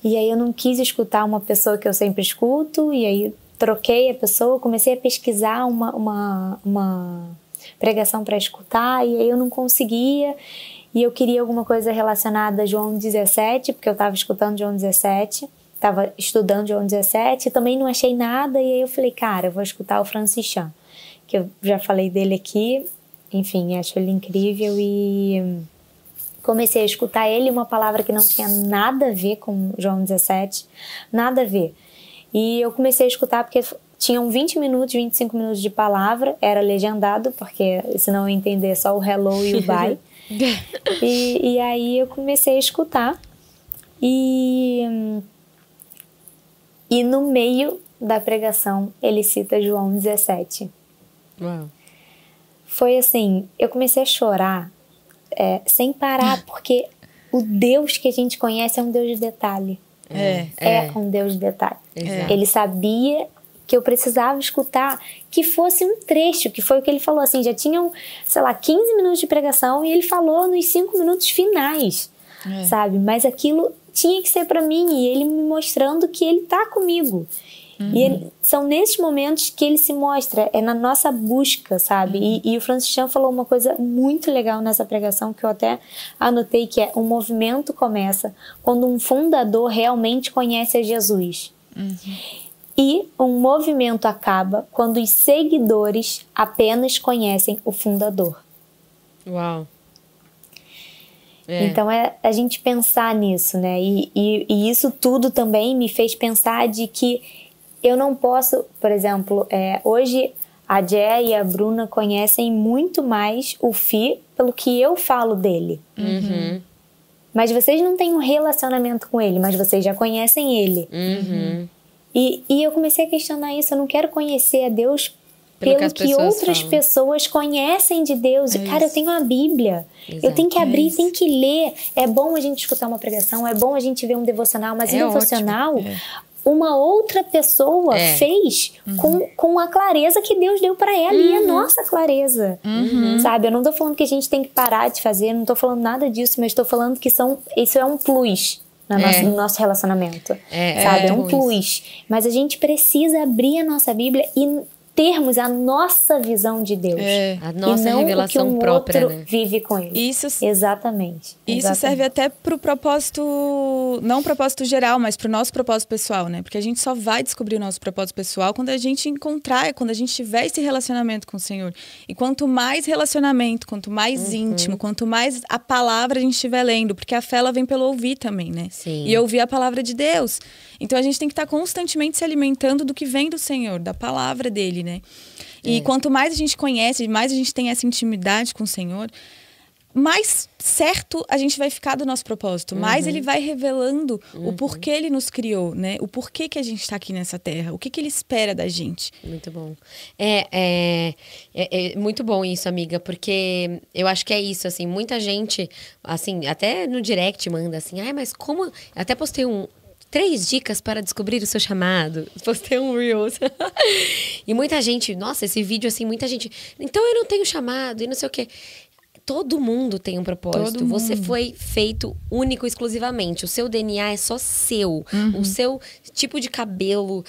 E aí eu não quis escutar uma pessoa que eu sempre escuto, e aí troquei a pessoa, comecei a pesquisar uma pregação para escutar, e aí eu não conseguia. E eu queria alguma coisa relacionada a João 17, porque eu estava escutando João 17, estava estudando João 17, também não achei nada, e aí eu falei, cara, eu vou escutar o Francis Chan, que eu já falei dele aqui, enfim, acho ele incrível, e comecei a escutar ele, uma palavra que não tinha nada a ver com João 17, nada a ver. E eu comecei a escutar porque tinham 20 minutos, 25 minutos de palavra, era legendado, porque senão eu ia entender só o hello e o bye. E aí eu comecei a escutar e no meio da pregação ele cita João 17. Uau. Foi assim, eu comecei a chorar sem parar, porque o Deus que a gente conhece é um Deus de detalhe. É um Deus de detalhe. Ele sabia que eu precisava escutar, que fosse um trecho, que foi o que ele falou, assim, já tinham, sei lá, 15 minutos de pregação e ele falou nos 5 minutos finais, sabe? Mas aquilo tinha que ser pra mim, e ele me mostrando que ele tá comigo. E são nesses momentos que ele se mostra, é na nossa busca, sabe? E o Francis Chan falou uma coisa muito legal nessa pregação, que eu até anotei, que é: um movimento começa quando um fundador realmente conhece a Jesus. E um movimento acaba quando os seguidores apenas conhecem o fundador. Uau. Então é a gente pensar nisso, né? E isso tudo também me fez pensar de que eu não posso, por exemplo, hoje a Jé e a Bruna conhecem muito mais o Fih pelo que eu falo dele. Mas vocês não têm um relacionamento com ele, mas vocês já conhecem ele. E eu comecei a questionar isso. Eu não quero conhecer a Deus pelo que outras pessoas conhecem de Deus. E, cara, eu tenho a Bíblia. Exato. Eu tenho que abrir, tenho que ler. É bom a gente escutar uma pregação, é bom a gente ver um devocional, mas o devocional, uma outra pessoa fez com a clareza que Deus deu pra ela, e a nossa clareza. Sabe? Eu não tô falando que a gente tem que parar de fazer, não tô falando nada disso, mas tô falando que isso é um plus. no nosso relacionamento. Sabe? É um plus. Mas a gente precisa abrir a nossa Bíblia e termos a nossa visão de Deus. A nossa e não revelação o que própria, outro vive com ele. Isso, Exatamente. Isso serve até pro propósito, não propósito geral, mas pro nosso propósito pessoal, né? Porque a gente só vai descobrir o nosso propósito pessoal quando a gente encontrar, quando a gente tiver esse relacionamento com o Senhor. E quanto mais relacionamento, quanto mais íntimo, quanto mais a palavra a gente estiver lendo, porque a fé ela vem pelo ouvir também, né? Sim. E ouvir a palavra de Deus. Então a gente tem que estar constantemente se alimentando do que vem do Senhor, da palavra dele, né? E quanto mais a gente conhece, mais a gente tem essa intimidade com o Senhor, mais certo a gente vai ficar do nosso propósito. Mais ele vai revelando o porquê ele nos criou, né? O porquê que a gente está aqui nessa terra. O que ele espera da gente. Muito bom. É muito bom isso, amiga, porque eu acho que é isso, assim, muita gente, assim, até no direct manda assim, ai, mas como... Eu até postei 3 dicas para descobrir o seu chamado. Postei um Reels. E muita gente, nossa, esse vídeo assim, muita gente, então eu não tenho chamado e não sei o quê. Todo mundo tem um propósito. Você foi feito único exclusivamente. O seu DNA é só seu. O seu tipo de cabelo,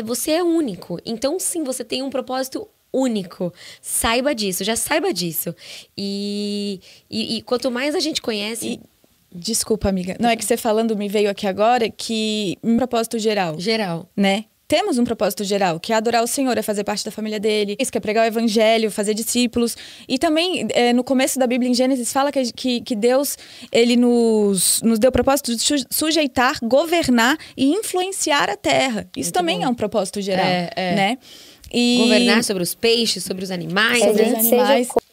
você é único. Então, sim, você tem um propósito único. Saiba disso, já saiba disso. E quanto mais a gente conhece... Desculpa, amiga. Não, é que você falando me veio aqui agora que um propósito geral. Geral. Né? Temos um propósito geral, que é adorar o Senhor, é fazer parte da família dele. Isso, que é pregar o evangelho, fazer discípulos. E também, no começo da Bíblia, em Gênesis, fala que Deus, ele nos deu o propósito de sujeitar, governar e influenciar a terra. Isso muito também bom. é um propósito geral, né? E governar sobre os peixes, sobre os animais. sobre os gente animais. seja...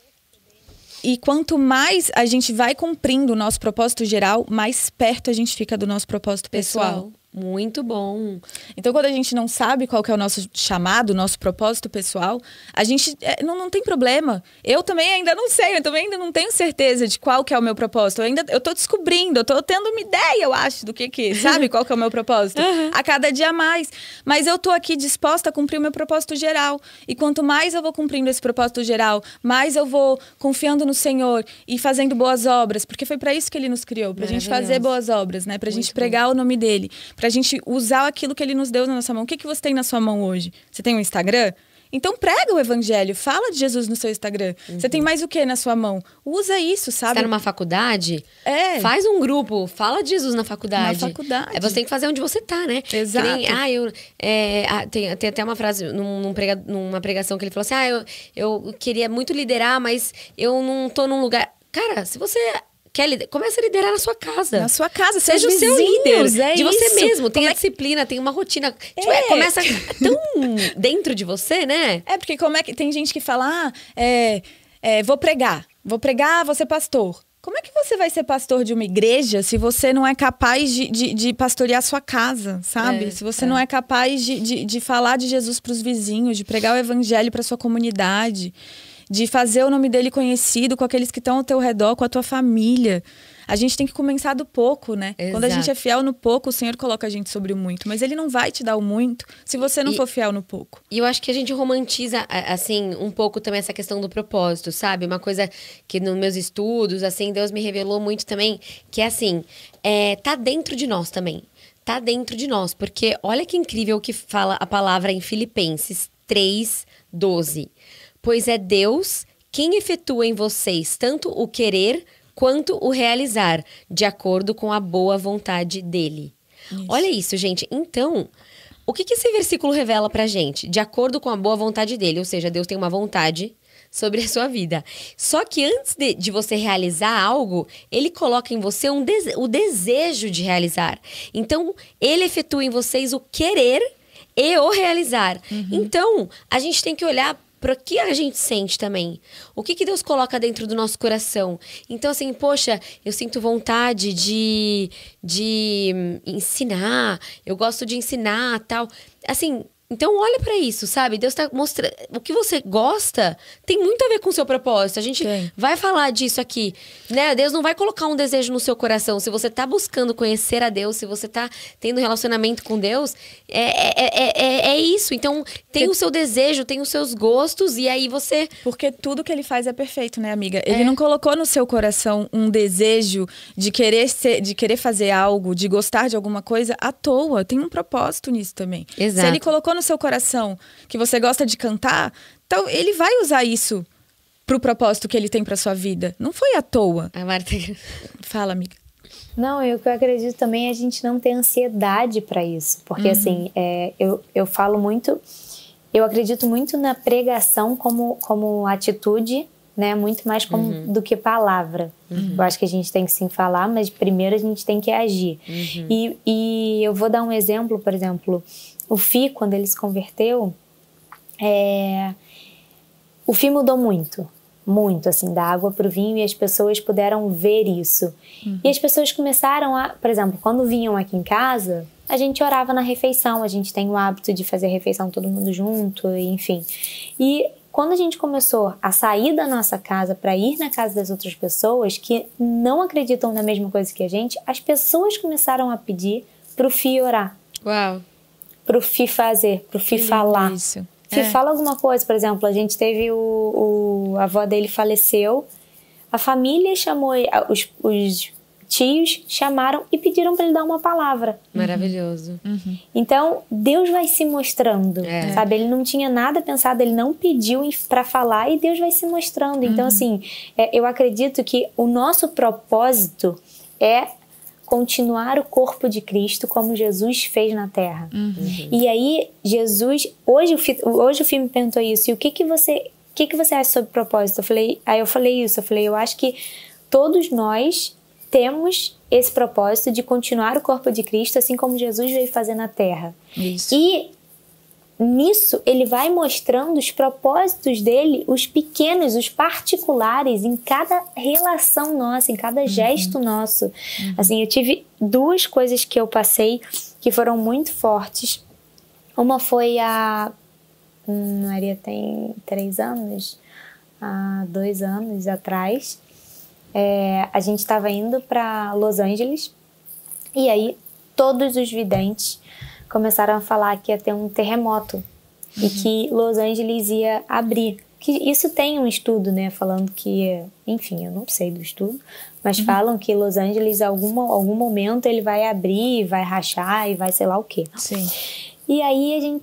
E quanto mais a gente vai cumprindo o nosso propósito geral, mais perto a gente fica do nosso propósito pessoal. Muito bom. Então, quando a gente não sabe qual que é o nosso chamado, o nosso propósito pessoal, a gente não tem problema. Eu também ainda não sei, eu também ainda não tenho certeza de qual que é o meu propósito. Eu tô descobrindo, eu tô tendo uma ideia, eu acho, do que sabe qual que é o meu propósito? A cada dia mais. Mas eu tô aqui disposta a cumprir o meu propósito geral. E quanto mais eu vou cumprindo esse propósito geral, mais eu vou confiando no Senhor e fazendo boas obras, porque foi para isso que ele nos criou, pra gente fazer boas obras, né? Pra gente pregar o nome dele. Pra gente usar aquilo que ele nos deu na nossa mão. O que você tem na sua mão hoje? Você tem um Instagram? Então prega o evangelho, fala de Jesus no seu Instagram. Você tem mais o que na sua mão? Usa isso, sabe? Você tá numa faculdade? Faz um grupo, fala de Jesus na faculdade. Na faculdade. Você tem que fazer onde você tá, né? Exato. Tem até uma frase numa pregação que ele falou assim, eu queria muito liderar, mas eu não tô num lugar... Cara, se você... Começa a liderar na sua casa. Na sua casa, seja o seu líder de você mesmo. Tem a disciplina, tem uma rotina. Começa tão dentro de você, né? Porque tem gente que fala, vou pregar, vou ser pastor. Como é que você vai ser pastor de uma igreja se você não é capaz de pastorear a sua casa, sabe? Se você não é capaz de falar de Jesus para os vizinhos, de pregar o evangelho para sua comunidade, de fazer o nome dele conhecido com aqueles que estão ao teu redor, com a tua família. A gente tem que começar do pouco, né? Exato. Quando a gente é fiel no pouco, o Senhor coloca a gente sobre o muito. Mas ele não vai te dar o muito se você não for fiel no pouco. E eu acho que a gente romantiza, assim, um pouco também essa questão do propósito, sabe? Uma coisa que nos meus estudos, assim, Deus me revelou muito também, que é assim, tá dentro de nós também. Tá dentro de nós. Porque olha que incrível o que fala a palavra em Filipenses 3:12. Pois é Deus quem efetua em vocês tanto o querer quanto o realizar, de acordo com a boa vontade dele. Isso. Olha isso, gente. Então, o que esse versículo revela pra gente? De acordo com a boa vontade dele, ou seja, Deus tem uma vontade sobre a sua vida. Só que antes de você realizar algo, ele coloca em você o desejo de realizar. Então, ele efetua em vocês o querer e o realizar. Então, a gente tem que olhar para o que a gente sente também. O que Deus coloca dentro do nosso coração. Então, assim, poxa, eu sinto vontade de ensinar. Eu gosto de ensinar, tal. Assim, Então olha pra isso, sabe? Deus tá mostrando... O que você gosta tem muito a ver com o seu propósito. A gente vai falar disso aqui, né? Deus não vai colocar um desejo no seu coração. Se você tá buscando conhecer a Deus, se você tá tendo relacionamento com Deus, é isso. Então tem o seu desejo, tem os seus gostos e aí você... Porque tudo que ele faz é perfeito, né, amiga? Ele não colocou no seu coração um desejo de querer fazer algo, de gostar de alguma coisa à toa. Tem um propósito nisso também. Exato. Se ele colocou no seu coração que você gosta de cantar, então ele vai usar isso pro propósito que ele tem pra sua vida. Não foi à toa. A Marta... Fala, amiga. Não, eu que eu acredito também é a gente não ter ansiedade pra isso. Porque, assim, eu falo muito... Eu acredito muito na pregação como atitude, né? Muito mais do que palavra. Eu acho que a gente tem que sim falar, mas primeiro a gente tem que agir. E eu vou dar um exemplo, por exemplo... O Fih, quando ele se converteu, o Fih mudou muito. Muito, assim, da água para o vinho, e as pessoas puderam ver isso. E as pessoas começaram a... Por exemplo, quando vinham aqui em casa, a gente orava na refeição. A gente tem o hábito de fazer a refeição todo mundo junto, enfim. E quando a gente começou a sair da nossa casa para ir na casa das outras pessoas, que não acreditam na mesma coisa que a gente, as pessoas começaram a pedir para o Fih orar. Uau! Pro Fih fazer, pro Fih falar. Isso. Fih fala alguma coisa, por exemplo, a gente teve a avó dele faleceu, a família chamou, os tios chamaram e pediram para ele dar uma palavra. Maravilhoso. Então, Deus vai se mostrando, sabe? Ele não tinha nada pensado, ele não pediu para falar e Deus vai se mostrando. Então, assim, eu acredito que o nosso propósito é continuar o corpo de Cristo como Jesus fez na Terra. E aí, Jesus... Hoje o filme me perguntou isso. E o que você acha sobre propósito? Eu falei isso. Eu acho que todos nós temos esse propósito de continuar o corpo de Cristo, assim como Jesus veio fazer na Terra. Isso. E nisso, ele vai mostrando os propósitos dele, os pequenos, os particulares, em cada relação nossa, em cada gesto nosso. Assim, eu tive 2 coisas que eu passei que foram muito fortes. Uma foi Maria tem 3 anos, há 2 anos atrás. A gente estava indo para Los Angeles e aí todos os videntes começaram a falar que ia ter um terremoto e que Los Angeles ia abrir. Que isso tem um estudo, né, falando que... Enfim, eu não sei do estudo, mas falam que Los Angeles, em algum momento, ele vai abrir, vai rachar e vai sei lá o quê. Sim. E aí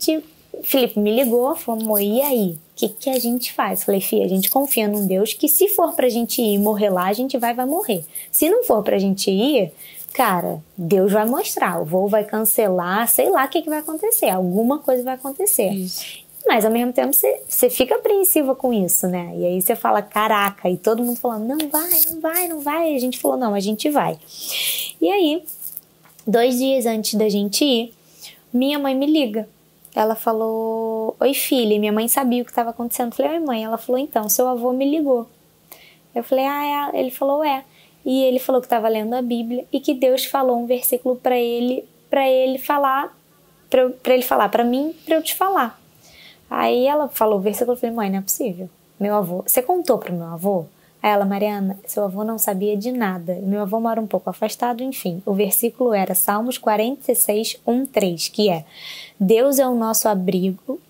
Felipe me ligou, falou, e aí? O que a gente faz? Falei, Fih, a gente confia num Deus que se for pra gente ir e morrer lá, a gente vai morrer. Se não for pra gente ir... Cara, Deus vai mostrar, o voo vai cancelar, sei lá o que vai acontecer, alguma coisa vai acontecer. Isso. Mas ao mesmo tempo você fica apreensiva com isso, né? E aí você fala, caraca, e todo mundo falando, não vai. E a gente falou, não, a gente vai. E aí, 2 dias antes da gente ir, minha mãe me liga. Ela falou, oi filha, e minha mãe sabia o que estava acontecendo. Eu falei, oi mãe. Ela falou, então, seu avô me ligou. Eu falei, ele falou, E ele falou que estava lendo a Bíblia e que Deus falou um versículo para ele falar para mim, para eu te falar. Aí ela falou o versículo, eu falei, mãe, não é possível. Meu avô, você contou pro meu avô? Aí ela, Mariana, seu avô não sabia de nada. Meu avô mora um pouco afastado, enfim. O versículo era Salmos 46, 1-3, que é: Deus é o nosso abrigo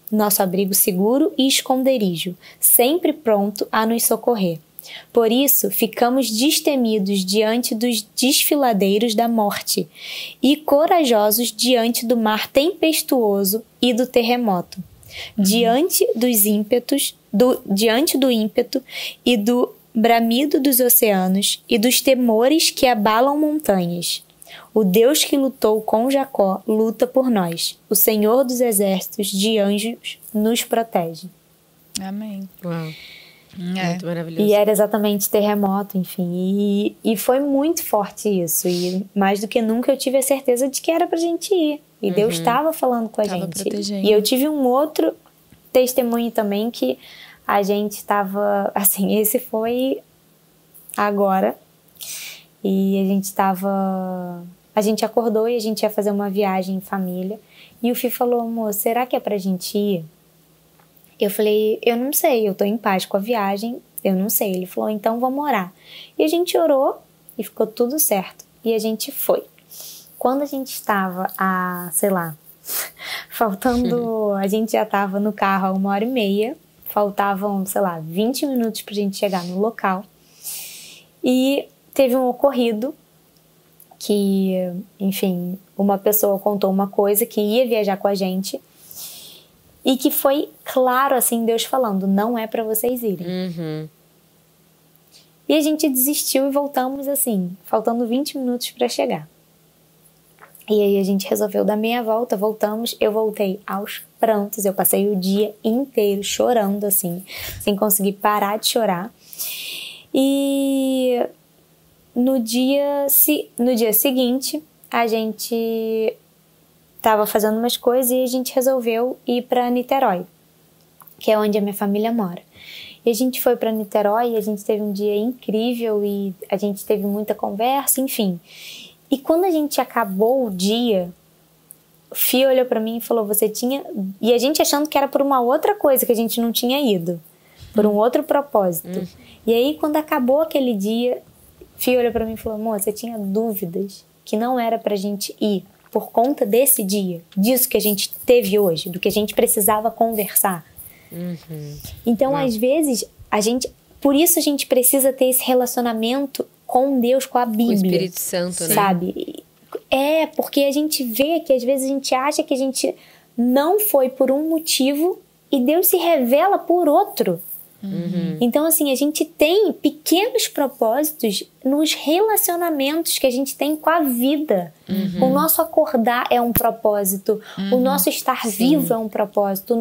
seguro e esconderijo, sempre pronto a nos socorrer. Por isso, ficamos destemidos diante dos desfiladeiros da morte e corajosos diante do mar tempestuoso e do terremoto, diante do ímpeto e do bramido dos oceanos e dos temores que abalam montanhas. O Deus que lutou com Jacó luta por nós. O Senhor dos exércitos de anjos nos protege. Amém. Uau. Muito maravilhoso. E era exatamente terremoto, enfim. E foi muito forte isso. E mais do que nunca eu tive a certeza de que era pra gente ir. E Deus estava falando com a gente. Protegendo. E eu tive um outro testemunho também que a gente estava... Assim, esse foi agora. E a a gente acordou e a gente ia fazer uma viagem em família. E o Fih falou, amor, será que é pra gente ir? Eu falei, eu não sei, eu tô em paz com a viagem, eu não sei. Ele falou, então vamos orar. E a gente orou e ficou tudo certo. E a gente foi. Quando a gente estava sei lá, faltando, a gente já estava no carro há 1h30, faltavam, sei lá, 20 minutos pra gente chegar no local. E teve um ocorrido que, enfim, uma pessoa contou uma coisa que ia viajar com a gente e que foi claro, assim, Deus falando, não é pra vocês irem. Uhum. E a gente desistiu e voltamos, assim, faltando 20 minutos pra chegar. E aí a gente resolveu dar meia volta, voltamos, eu voltei aos prantos, eu passei o dia inteiro chorando, assim, sem conseguir parar de chorar. E no dia seguinte, a gente estava fazendo umas coisas e a gente resolveu ir para Niterói, que é onde a minha família mora. E a gente foi para Niterói e a gente teve um dia incrível e a gente teve muita conversa, enfim. E quando a gente acabou o dia, o Fih olhou para mim e falou, você tinha... E a gente achando que era por uma outra coisa que a gente não tinha ido, por um outro propósito. E aí, quando acabou aquele dia, Fih olhou para mim e falou, amor, você tinha dúvidas que não era pra gente ir por conta desse dia, disso que a gente teve hoje, do que a gente precisava conversar. Então, às vezes, por isso a gente precisa ter esse relacionamento com Deus, com a Bíblia. Com o Espírito Santo, né? Sabe? Porque a gente vê que às vezes a gente acha que a gente não foi por um motivo e Deus se revela por outro. Então, assim, a gente tem pequenos propósitos nos relacionamentos que a gente tem com a vida. O nosso acordar é um propósito. O nosso estar vivo é um propósito.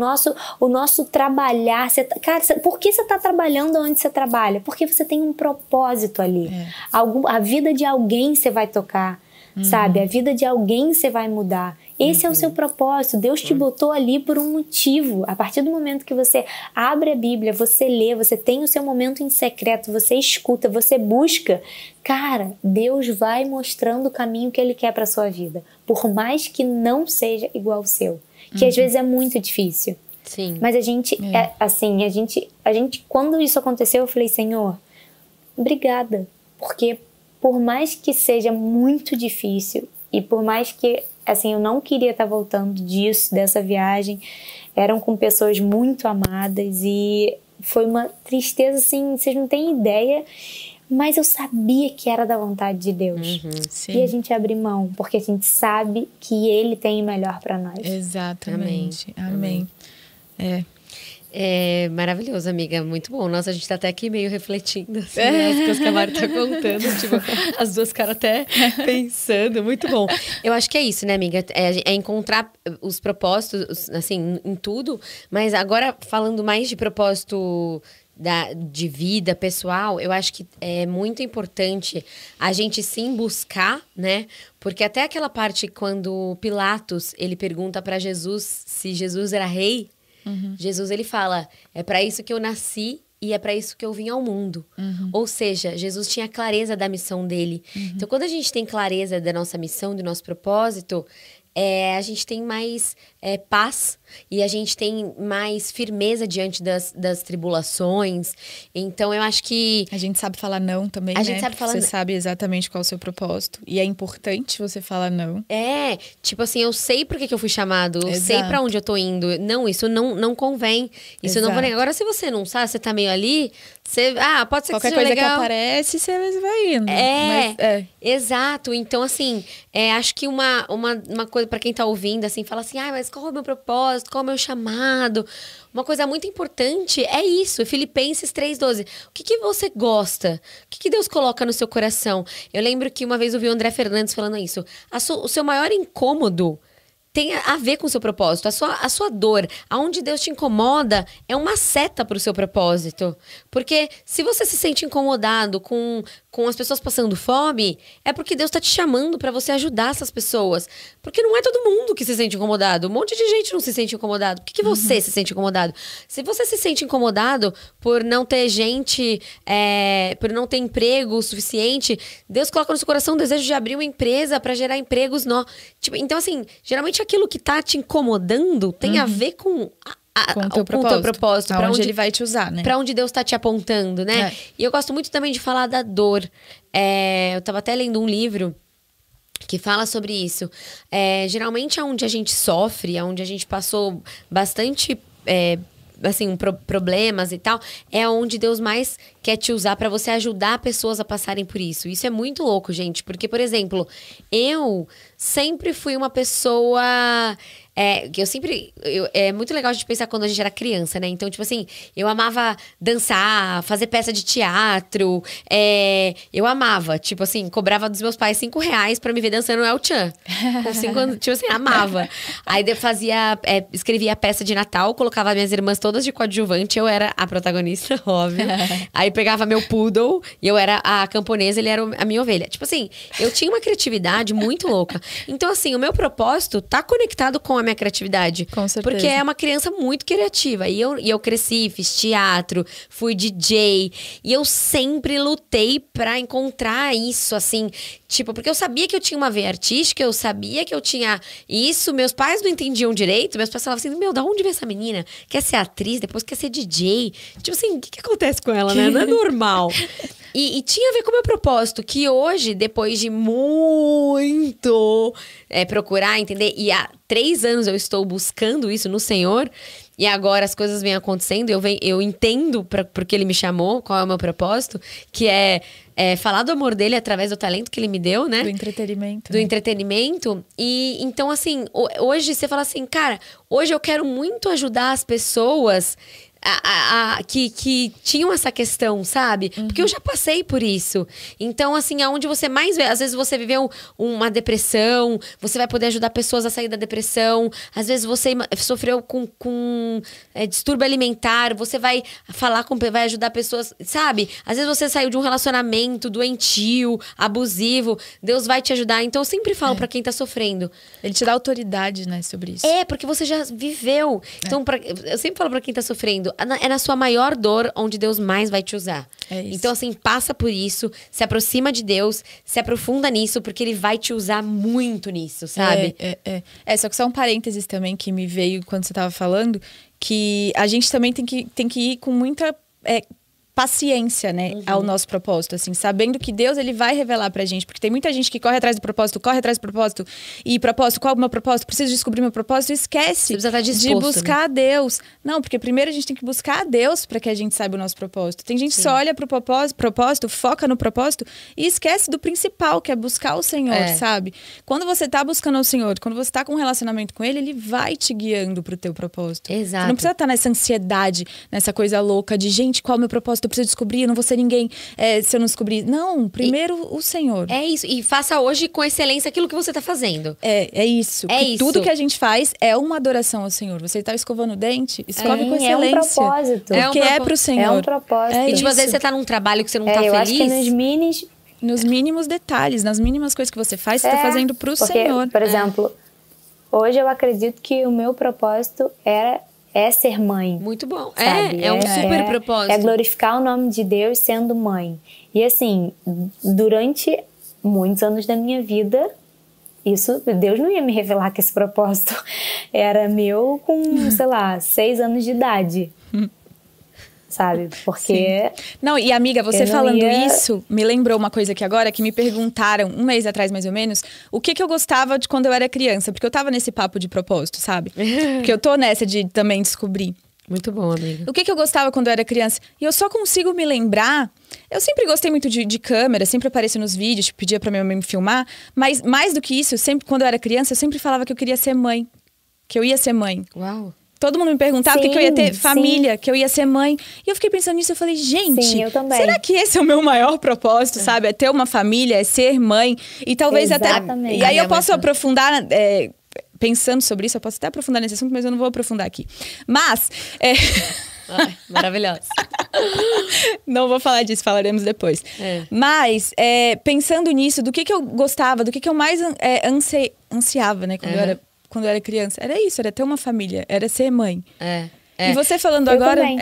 O nosso trabalhar. Cara, por que você está trabalhando onde você trabalha? Porque você tem um propósito ali. A vida de alguém você vai tocar. Sabe? A vida de alguém você vai mudar. Esse é o seu propósito. Deus te botou ali por um motivo. A partir do momento que você abre a Bíblia, você lê, você tem o seu momento em secreto, você escuta, você busca, cara, Deus vai mostrando o caminho que Ele quer para sua vida. Por mais que não seja igual ao seu. Que às vezes é muito difícil. Sim. Mas a gente, quando isso aconteceu, eu falei, Senhor, obrigada. Porque por mais que seja muito difícil e por mais que, assim, eu não queria estar voltando dessa viagem, eram com pessoas muito amadas e foi uma tristeza, assim, vocês não têm ideia, mas eu sabia que era da vontade de Deus. E a gente abre mão, porque a gente sabe que Ele tem o melhor para nós. Exatamente. Amém. É maravilhoso, amiga. Muito bom. Nossa, a gente tá até aqui meio refletindo, assim, as coisas que a Mari tá contando. Tipo, as duas caras até pensando. Muito bom. Eu acho que é isso, né, amiga? É encontrar os propósitos, assim, em tudo. Mas agora, falando mais de propósito de vida pessoal, eu acho que é muito importante a gente sim buscar, né? Porque até aquela parte quando Pilatos, ele pergunta pra Jesus se Jesus era rei, Jesus, ele fala, é para isso que eu nasci e é para isso que eu vim ao mundo. Ou seja, Jesus tinha clareza da missão dele. Então, quando a gente tem clareza da nossa missão, do nosso propósito, a gente tem mais paz e a gente tem mais firmeza diante das tribulações. Então, eu acho que... A gente sabe falar não também, né? A gente sabe falar Você não. sabe exatamente qual é o seu propósito. E é importante você falar não. Tipo assim, eu sei por que eu fui chamado, eu sei pra onde eu tô indo. Não, isso não convém. Isso não convém. Agora, se você não sabe, você tá meio ali, você... pode ser Qualquer que seja coisa legal. que aparece, você vai indo. Exato. Então, assim, acho que uma coisa pra quem tá ouvindo, assim, fala assim, mas qual é o meu propósito? Qual é o meu chamado? Uma coisa muito importante é isso, Filipenses 3,12. O que você gosta? O que Deus coloca no seu coração? Eu lembro que uma vez eu vi o André Fernandes falando isso. O seu maior incômodo tem a ver com o seu propósito. A sua dor, aonde Deus te incomoda, é uma seta pro seu propósito. Porque se você se sente incomodado com as pessoas passando fome, é porque Deus tá te chamando pra você ajudar essas pessoas. Porque não é todo mundo que se sente incomodado. Um monte de gente não se sente incomodado. Por que você se sente incomodado? Se você se sente incomodado por não ter gente, por não ter emprego suficiente, Deus coloca no seu coração o desejo de abrir uma empresa pra gerar empregos. Então, assim, geralmente aquilo que tá te incomodando tem a ver com o teu propósito. Pra onde ele vai te usar, né? Pra onde Deus tá te apontando, né? E eu gosto muito também de falar da dor. Eu tava até lendo um livro que fala sobre isso. Geralmente, onde a gente sofre, onde a gente passou bastante... assim, problemas e tal, é onde Deus mais quer te usar pra você ajudar pessoas a passarem por isso. Isso é muito louco, gente. Porque, por exemplo, eu sempre fui uma pessoa... é muito legal a gente pensar quando a gente era criança, né? Então, tipo assim, eu amava dançar, fazer peça de teatro. Eu amava, tipo assim, cobrava dos meus pais R$5 pra me ver dançando El Chan. Com 5 anos, tipo assim, amava. Aí eu escrevia peça de Natal, colocava minhas irmãs todas de coadjuvante, eu era a protagonista, óbvio. Aí pegava meu poodle, e eu era a camponesa, ele era a minha ovelha. Tipo assim, eu tinha uma criatividade muito louca. Então, assim, o meu propósito tá conectado com a minha criatividade. Com certeza. Porque é uma criança muito criativa. E eu cresci, fiz teatro, fui DJ. E eu sempre lutei pra encontrar isso, assim. Tipo, porque eu sabia que eu tinha uma veia artística, eu sabia que eu tinha isso. Meus pais não entendiam direito. Meus pais falavam assim, da onde vem essa menina? Quer ser atriz, depois quer ser DJ. Tipo assim, o que acontece com ela, né? Não é normal. E tinha a ver com o meu propósito, que hoje, depois de muito procurar, entender, e há 3 anos eu estou buscando isso no Senhor, e agora as coisas vêm acontecendo, eu entendo porque Ele me chamou, qual é o meu propósito, que é falar do amor dele através do talento que Ele me deu, né? Do entretenimento. Do entretenimento. E então, assim, hoje você fala assim, cara, hoje eu quero muito ajudar as pessoas... que tinham essa questão, sabe? Porque eu já passei por isso. Então, assim, aonde você mais vê... Às vezes você viveu uma depressão, você vai poder ajudar pessoas a sair da depressão. Às vezes você sofreu com distúrbio alimentar, você vai vai ajudar pessoas, sabe? Às vezes você saiu de um relacionamento doentio, abusivo. Deus vai te ajudar. Então, eu sempre falo pra quem tá sofrendo. Ele te dá autoridade, né, sobre isso. Porque você já viveu. Então, eu sempre falo pra quem tá sofrendo, é na sua maior dor onde Deus mais vai te usar. É isso. Então, assim, passa por isso, se aproxima de Deus, se aprofunda nisso, porque Ele vai te usar muito nisso, sabe? Só que só um parênteses também que me veio quando você tava falando, que a gente também tem que ir com muita... paciência, né, ao nosso propósito, assim, sabendo que Deus, Ele vai revelar pra gente, porque tem muita gente que corre atrás do propósito, e propósito, qual é o meu propósito? Preciso descobrir meu propósito, e esquece de buscar a Deus. Não, porque primeiro a gente tem que buscar a Deus pra que a gente saiba o nosso propósito. Tem gente que só olha pro propósito, foca no propósito e esquece do principal, que é buscar o Senhor, sabe? Quando você tá buscando o Senhor, quando você tá com um relacionamento com Ele, Ele vai te guiando pro teu propósito. Exato. Você não precisa estar nessa ansiedade, nessa coisa louca de, gente, qual é o meu propósito? Eu preciso descobrir, eu não vou ser ninguém se eu não descobrir. Não, primeiro o Senhor. É isso. E faça hoje com excelência aquilo que você tá fazendo. É isso. Tudo que a gente faz é uma adoração ao Senhor. Você tá escovando o dente, escove com excelência. É um propósito. Porque é pro Senhor. É um propósito. E tipo, às vezes você tá num trabalho que você não tá feliz. Eu acho que nos mínimos detalhes, nas mínimas coisas que você faz, você tá fazendo pro Senhor. Por exemplo, hoje eu acredito que o meu propósito é ser mãe. Muito bom. Sabe? É um super propósito. É glorificar o nome de Deus sendo mãe. E assim, durante muitos anos da minha vida, Deus não ia me revelar que esse propósito era meu com, sei lá, 6 anos de idade. Sabe? Porque... Sim. Não, e amiga, você falando isso, me lembrou uma coisa aqui agora, que me perguntaram, 1 mês atrás mais ou menos, o que eu gostava de quando eu era criança. Porque eu tava nesse papo de propósito, sabe? Porque eu tô nessa de também descobrir. Muito bom, amiga. O que eu gostava quando eu era criança? E eu só consigo me lembrar... Eu sempre gostei muito de câmera, sempre aparecia nos vídeos, pedia pra minha mãe me filmar. Mas mais do que isso, quando eu era criança, eu sempre falava que eu queria ser mãe. Que eu ia ser mãe. Uau! Todo mundo me perguntava que eu ia ter família, que eu ia ser mãe. E eu fiquei pensando nisso, eu falei, gente, eu também. Será que esse é o meu maior propósito, sabe? É ter uma família, é ser mãe. E talvez Exatamente. até... E aí eu posso aprofundar pensando sobre isso, eu posso até aprofundar nesse assunto, mas eu não vou aprofundar aqui. Mas... Ai, maravilhosa. Não vou falar disso, falaremos depois. Mas, pensando nisso, do que eu gostava, do que eu mais ansiava, né? Quando eu era criança. Era isso, era ter uma família, era ser mãe. E você falando eu agora... Também.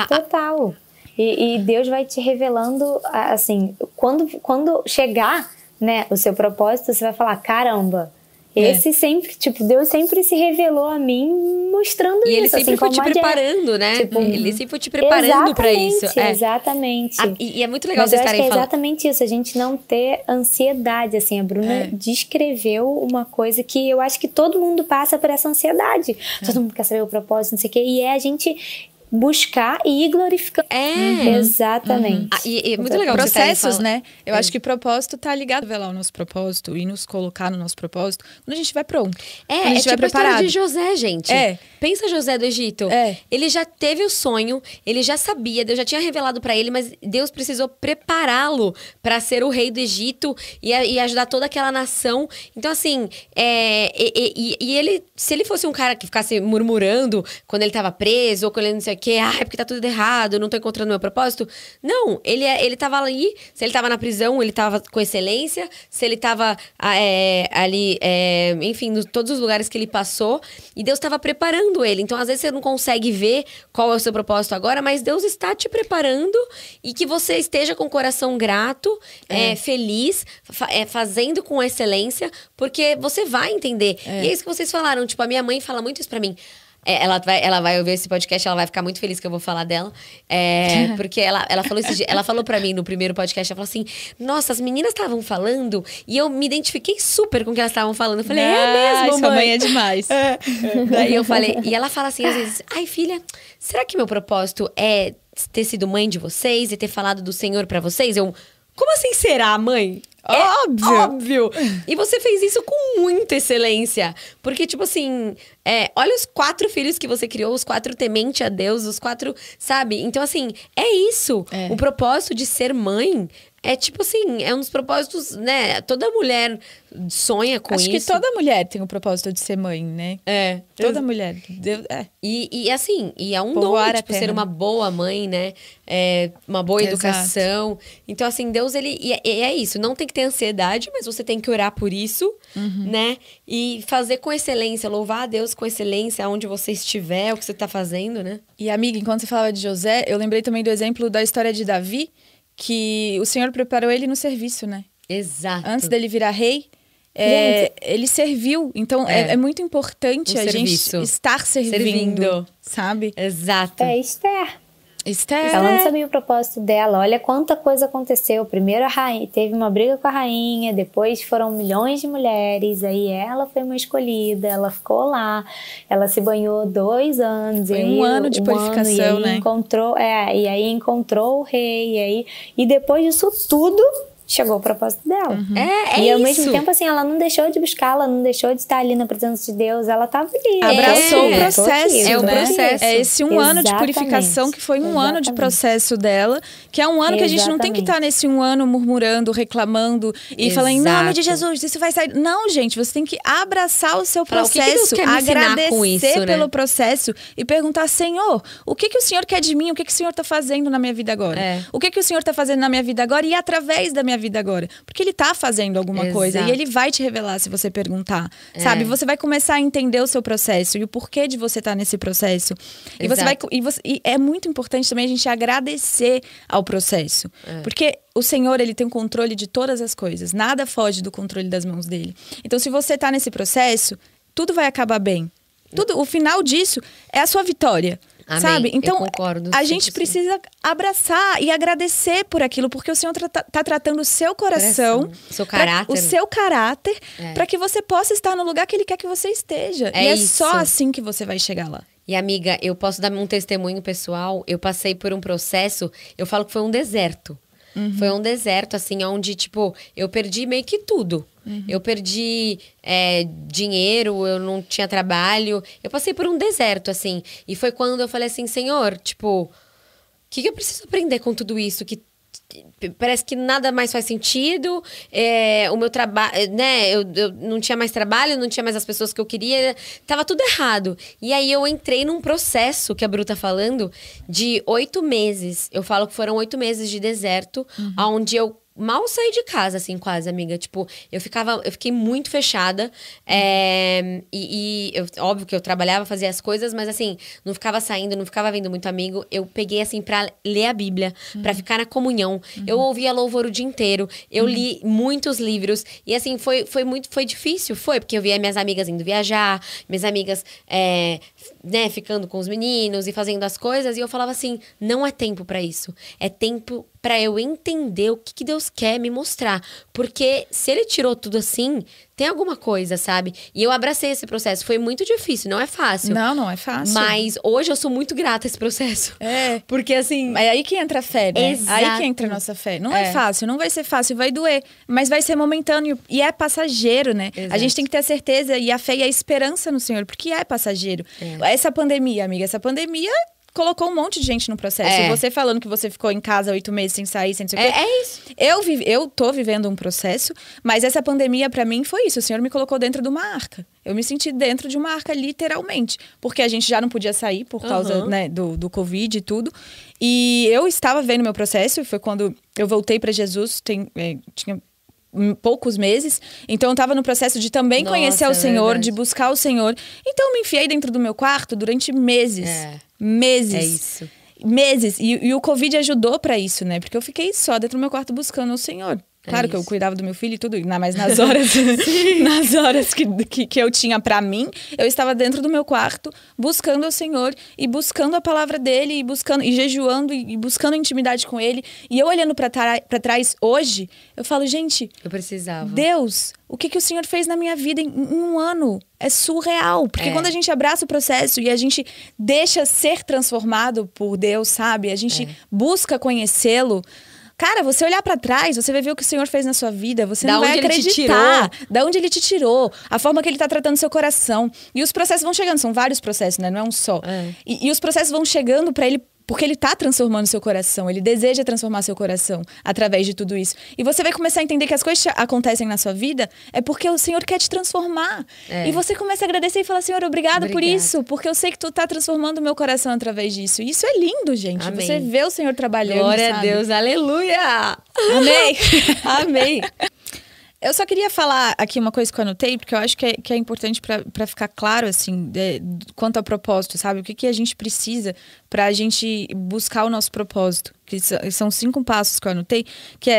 Total. E Deus vai te revelando, assim, quando chegar, né, o seu propósito, você vai falar, caramba, esse sempre, tipo, Deus sempre se revelou a mim mostrando isso. E ele sempre assim, foi te preparando, né? Tipo, ele sempre foi te preparando pra isso. Exatamente. E é muito legal Mas vocês eu acho que estarem falando. É exatamente isso, a gente não ter ansiedade, assim. A Bruna descreveu uma coisa que eu acho que todo mundo passa por essa ansiedade. Todo mundo quer saber o propósito, não sei o quê. E é a gente buscar e ir glorificando. Exatamente. E é muito legal processos, né? Eu acho que propósito tá ligado a revelar o nosso propósito e nos colocar no nosso propósito quando a gente vai pronto. Quando a gente vai tipo preparado. A história de José, gente. Pensa José do Egito. Ele já teve o sonho, ele já sabia, Deus já tinha revelado pra ele, mas Deus precisou prepará-lo pra ser o rei do Egito e ajudar toda aquela nação. Então, assim, ele, se ele fosse um cara que ficasse murmurando quando ele tava preso ou quando ele não sei o quê, é porque tá tudo errado, eu não tô encontrando meu propósito. Não, ele tava ali, se ele tava na prisão, ele tava com excelência, se ele tava ali, enfim, todos os lugares que ele passou, e Deus tava preparando ele. Então, às vezes, você não consegue ver qual é o seu propósito agora, mas Deus está te preparando e que você esteja com o coração grato, feliz, fazendo com excelência, porque você vai entender. E é isso que vocês falaram, tipo, a minha mãe fala muito isso pra mim. Ela vai ouvir esse podcast, ela vai ficar muito feliz que eu vou falar dela. Porque ela falou ela falou pra mim no primeiro podcast, ela falou assim, nossa, as meninas estavam falando e eu me identifiquei super com o que elas estavam falando. Eu falei, é mesmo, sua mãe é demais. Daí eu falei, e ela fala assim, às vezes, ai filha, será que meu propósito é ter sido mãe de vocês e ter falado do Senhor pra vocês? Como assim será, mãe? Óbvio! E você fez isso com muita excelência. Porque, tipo assim, olha os 4 filhos que você criou, os 4 temente a Deus, os 4, sabe? Então, assim, é isso. O propósito de ser mãe é, tipo assim, é um dos propósitos, né? Toda mulher sonha com isso. Acho que toda mulher tem o propósito de ser mãe, né? Toda mulher. E assim, e é um dom, tipo, ser uma boa mãe, né? Uma boa educação. Então, assim, Deus, ele... E é isso, não tem que ter ansiedade, mas você tem que orar por isso, né? E fazer com excelência, louvar a Deus com excelência onde você estiver, o que você tá fazendo, né? E, amiga, enquanto você falava de José, eu lembrei também do exemplo da história de Davi, que o Senhor preparou ele no serviço, né? Exato. Antes dele virar rei, ele serviu. Então, é muito importante a gente estar servindo, sabe? Exato. Esther. Ela não sabia o propósito dela. Olha quanta coisa aconteceu. Primeiro teve uma briga com a rainha, depois foram milhões de mulheres, aí ela foi uma escolhida, ela ficou lá, ela se banhou 2 anos. Foi um ano de purificação, né? E aí encontrou o rei, e depois disso tudo... chegou o propósito dela. E ao mesmo tempo, assim, ela não deixou de buscar, ela não deixou de estar ali na presença de Deus, ela estava ali. Abraçou o processo, o processo. É esse ano de purificação que foi um ano de processo dela, que é um ano que a gente não tem que estar nesse um ano murmurando, reclamando e falando, em nome de Jesus, isso vai sair. Não, gente, você tem que abraçar o seu processo, agradecer pelo processo e perguntar, Senhor, o que o Senhor quer de mim? O que o Senhor está fazendo na minha vida agora? O que o Senhor está fazendo na minha vida agora e através da minha vida agora? Porque ele tá fazendo alguma coisa e ele vai te revelar se você perguntar, sabe? Você vai começar a entender o seu processo e o porquê de você estar nesse processo. E é muito importante também a gente agradecer ao processo. Porque o Senhor, ele tem o controle de todas as coisas. Nada foge do controle das mãos dele. Então, se você tá nesse processo, tudo vai acabar bem. O final disso é a sua vitória. Amém. Sabe? Então, eu concordo, a gente precisa abraçar e agradecer por aquilo, porque o Senhor tá tratando o seu coração, o seu caráter, para que você possa estar no lugar que Ele quer que você esteja. E é só assim que você vai chegar lá. E, amiga, eu posso dar um testemunho pessoal. Eu passei por um processo, eu falo que foi um deserto. Foi um deserto, assim, onde, tipo, eu perdi meio que tudo. Eu perdi dinheiro, eu não tinha trabalho. Eu passei por um deserto, assim. E foi quando eu falei assim, Senhor, tipo, o que eu preciso aprender com tudo isso? Que parece que nada mais faz sentido, o meu trabalho, né, eu não tinha mais trabalho, não tinha mais as pessoas que eu queria, tava tudo errado. E aí eu entrei num processo, que a Bru tá falando, de 8 meses. Eu falo que foram 8 meses de deserto, onde eu mal saí de casa, assim, quase, amiga. Tipo, eu fiquei muito fechada. Óbvio que eu trabalhava, fazia as coisas, mas assim, não ficava saindo, não ficava vendo muito amigo. Eu peguei, assim, pra ler a Bíblia, pra ficar na comunhão. Eu ouvia louvor o dia inteiro. Eu li muitos livros. E assim, foi difícil, porque eu via minhas amigas indo viajar, minhas amigas, né, ficando com os meninos e fazendo as coisas. E eu falava assim, não é tempo pra isso. É tempo pra eu entender o que Deus quer me mostrar. Porque se ele tirou tudo assim, tem alguma coisa, sabe? E eu abracei esse processo. Foi muito difícil, não é fácil. Não é fácil. Mas hoje eu sou muito grata a esse processo. Porque assim... É aí que entra a fé, né? Exato. Aí que entra a nossa fé. Não é fácil, não vai ser fácil, vai doer. Mas vai ser momentâneo e é passageiro, né? Exato. A gente tem que ter a certeza e a fé e a esperança no Senhor, porque é passageiro. Essa pandemia, amiga, colocou um monte de gente no processo. E você falando que você ficou em casa 8 meses sem sair, sem não sei o quê. É isso. Eu tô vivendo um processo, mas essa pandemia pra mim foi isso. O Senhor me colocou dentro de uma arca. Eu me senti dentro de uma arca, literalmente. Porque a gente já não podia sair por causa, né, do Covid e tudo. E eu estava vendo meu processo. Foi quando eu voltei pra Jesus. Tinha poucos meses. Então eu tava no processo de também conhecer o Senhor, verdade. de buscar o Senhor. Então eu me enfiei dentro do meu quarto durante meses. Meses. É isso. Meses. E o Covid ajudou pra isso, né? Porque eu fiquei só dentro do meu quarto buscando o Senhor. Claro que eu cuidava do meu filho e tudo, mas nas horas, nas horas que eu tinha pra mim, eu estava dentro do meu quarto buscando o Senhor e buscando a palavra dele e jejuando e buscando intimidade com ele. E eu olhando pra trás hoje, eu falo, gente, eu precisava. Deus, o que o Senhor fez na minha vida em um ano? É surreal. Porque quando a gente abraça o processo e a gente deixa ser transformado por Deus, sabe? A gente busca conhecê-lo. Cara, você olhar pra trás, você vai ver o que o Senhor fez na sua vida. Você não vai acreditar da onde ele te tirou, a forma que ele tá tratando seu coração. E os processos vão chegando, são vários processos, né? Não é um só. E os processos vão chegando pra ele, porque ele tá transformando seu coração. Ele deseja transformar seu coração através de tudo isso. E você vai começar a entender que as coisas acontecem na sua vida é porque o Senhor quer te transformar. E você começa a agradecer e falar, Senhor, obrigado por isso. Porque eu sei que tu tá transformando o meu coração através disso. E isso é lindo, gente. Amém. Você vê o Senhor trabalhando, Glória sabe? a Deus, aleluia! Amém! Amém! Eu só queria falar aqui uma coisa que eu anotei, porque eu acho que é importante pra ficar claro, assim, quanto ao propósito, sabe? O que a gente precisa pra gente buscar o nosso propósito. Que são 5 passos que eu anotei, que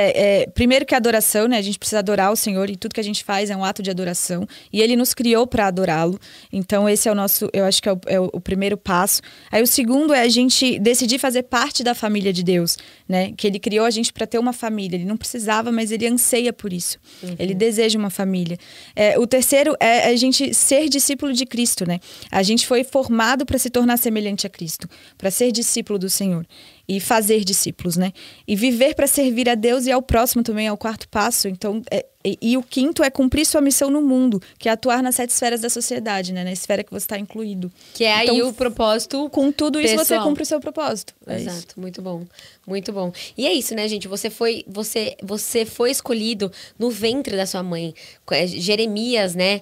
primeiro que a adoração, né? A gente precisa adorar o Senhor e tudo que a gente faz é um ato de adoração. E Ele nos criou para adorá-lo. Então esse é o nosso, eu acho que é o primeiro passo. Aí o segundo é a gente decidir fazer parte da família de Deus, né? Que Ele criou a gente para ter uma família. Ele não precisava, mas Ele anseia por isso. Ele deseja uma família. O terceiro é a gente ser discípulo de Cristo, né? A gente foi formado para se tornar semelhante a Cristo, para ser discípulo do Senhor. E fazer discípulos, né? E viver para servir a Deus e ao próximo também é o 4º passo. Então, e o 5º é cumprir sua missão no mundo, que é atuar nas 7 esferas da sociedade, né? Na esfera que você está incluído. Que é então, aí o propósito. Com tudo isso, pessoal. você cumpre o seu propósito. Exato, isso. muito bom. Muito bom. E é isso, né, gente? Você foi escolhido no ventre da sua mãe. Jeremias, né?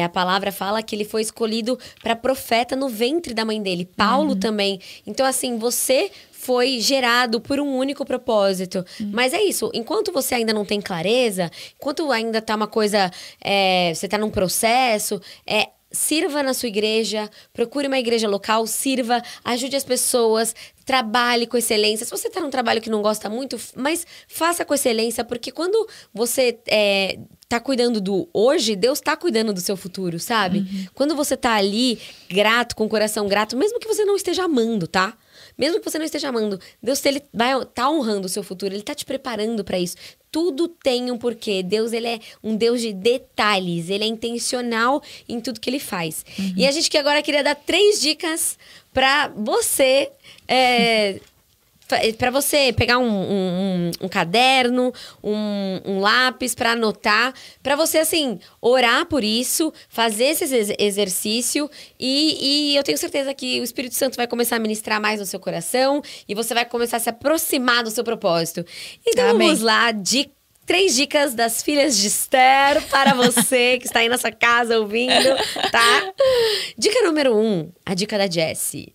A palavra fala que ele foi escolhido para profeta no ventre da mãe dele. Paulo também. Então, assim, você foi gerado por um único propósito. Mas é isso, enquanto você ainda não tem clareza, enquanto ainda tá uma coisa, você tá num processo, sirva na sua igreja, procure uma igreja local, sirva, ajude as pessoas, trabalhe com excelência. Se você tá num trabalho que não gosta muito, mas faça com excelência, porque quando você tá cuidando do hoje, Deus tá cuidando do seu futuro, sabe? Quando você tá ali, grato, com o coração grato, mesmo que você não esteja amando, tá? Mesmo que você não esteja amando, Deus ele vai tá honrando o seu futuro, Ele tá te preparando para isso. Tudo tem um porquê. Deus, Ele é um Deus de detalhes, Ele é intencional em tudo que Ele faz. E a gente que agora queria dar 3 dicas para você Para você pegar um caderno, um lápis para anotar, para você, assim, orar por isso, fazer esse exercício e eu tenho certeza que o Espírito Santo vai começar a ministrar mais no seu coração e você vai começar a se aproximar do seu propósito. Então vamos lá, 3 dicas das filhas de Esther para você que está aí na sua casa ouvindo, tá? Dica número 1, a dica da Jessie.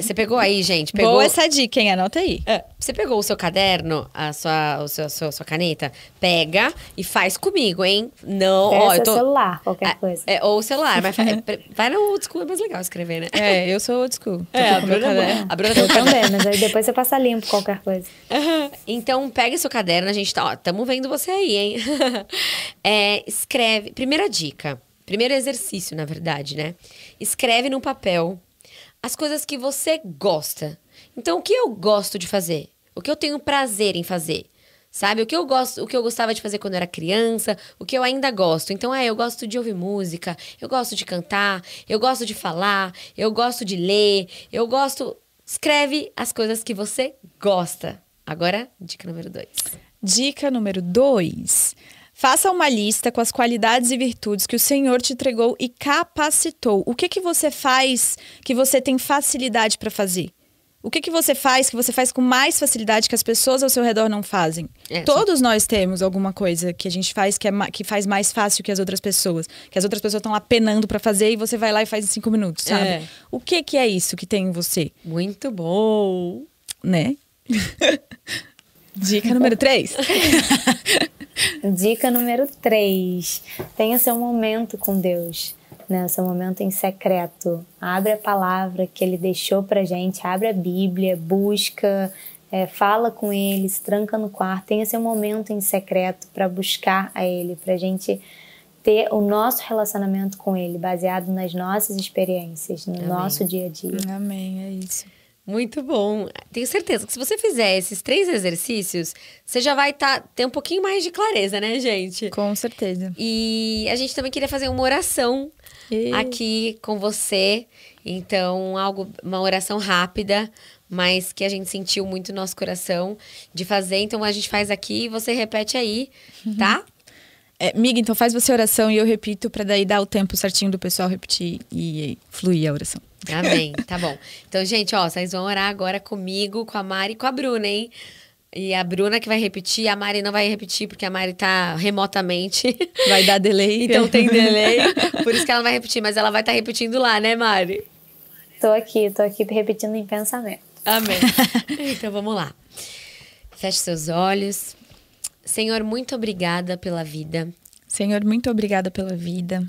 Você pegou aí, gente? Pegou... Boa essa dica, hein? Anota aí. Você pegou o seu caderno, a sua caneta? Pega e faz comigo, hein? Não, ó, eu tô... celular, qualquer coisa. Ou o celular, mas vai no old school, é mais legal escrever, né? Eu sou old school. A Bruna eu também, mas aí depois você passa limpo qualquer coisa. Então, pega seu caderno, a gente tá, tamo vendo você aí, hein? Escreve, primeira dica. Primeiro exercício, na verdade, né? Escreve no papel as coisas que você gosta. Então, o que eu gosto de fazer? O que eu tenho prazer em fazer? Sabe? O que eu gostava de fazer quando eu era criança, o que eu ainda gosto. Então, eu gosto de ouvir música, eu gosto de cantar, eu gosto de falar, eu gosto de ler, eu gosto... Escreve as coisas que você gosta. Agora, dica número 2. Dica número 2. Faça uma lista com as qualidades e virtudes que o Senhor te entregou e capacitou. O que você faz que você tem facilidade para fazer? O que você faz com mais facilidade que as pessoas ao seu redor não fazem? Todos nós temos alguma coisa que a gente faz que faz mais fácil que as outras pessoas. Que as outras pessoas estão lá penando para fazer e você vai lá e faz em 5 minutos, sabe? O que é isso que tem em você? Muito bom! Né? Dica número 3. Dica número 3. Tenha seu momento com Deus, né? Seu momento em secreto. Abre a palavra que Ele deixou pra gente. Abre a Bíblia, busca, fala com Ele, se tranca no quarto. Tenha seu momento em secreto para buscar a Ele, pra gente ter o nosso relacionamento com Ele, baseado nas nossas experiências, no nosso dia a dia. Amém, é isso. Muito bom. Tenho certeza que se você fizer esses 3 exercícios, você já vai ter um pouquinho mais de clareza, né, gente? Com certeza. E a gente também queria fazer uma oração aqui com você. Então, uma oração rápida, mas que a gente sentiu muito no nosso coração de fazer. Então, a gente faz aqui e você repete aí, tá? Miga, então faz você a oração e eu repito para daí dar o tempo certinho do pessoal repetir e fluir a oração. Amém, tá bom. Então, gente, vocês vão orar agora comigo, com a Mari e com a Bruna, hein? E a Bruna que vai repetir, a Mari não vai repetir, porque a Mari tá remotamente. Vai dar delay. Então tem delay, por isso que ela não vai repetir, mas ela vai estar repetindo lá, né, Mari? Tô aqui repetindo em pensamento. Amém. Então, vamos lá. Feche seus olhos. Senhor, muito obrigada pela vida. Senhor, muito obrigada pela vida.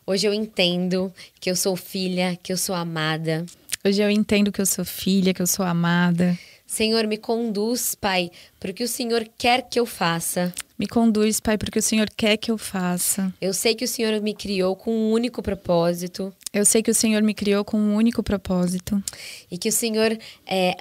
Hoje eu entendo que eu sou filha, que eu sou amada. Hoje eu entendo que eu sou filha, que eu sou amada. Senhor, me conduz, Pai, para o que o Senhor quer que eu faça. Me conduz, Pai, para o que o Senhor quer que eu faça. Eu sei que o Senhor me criou com um único propósito. Eu sei que o Senhor me criou com um único propósito. E que o Senhor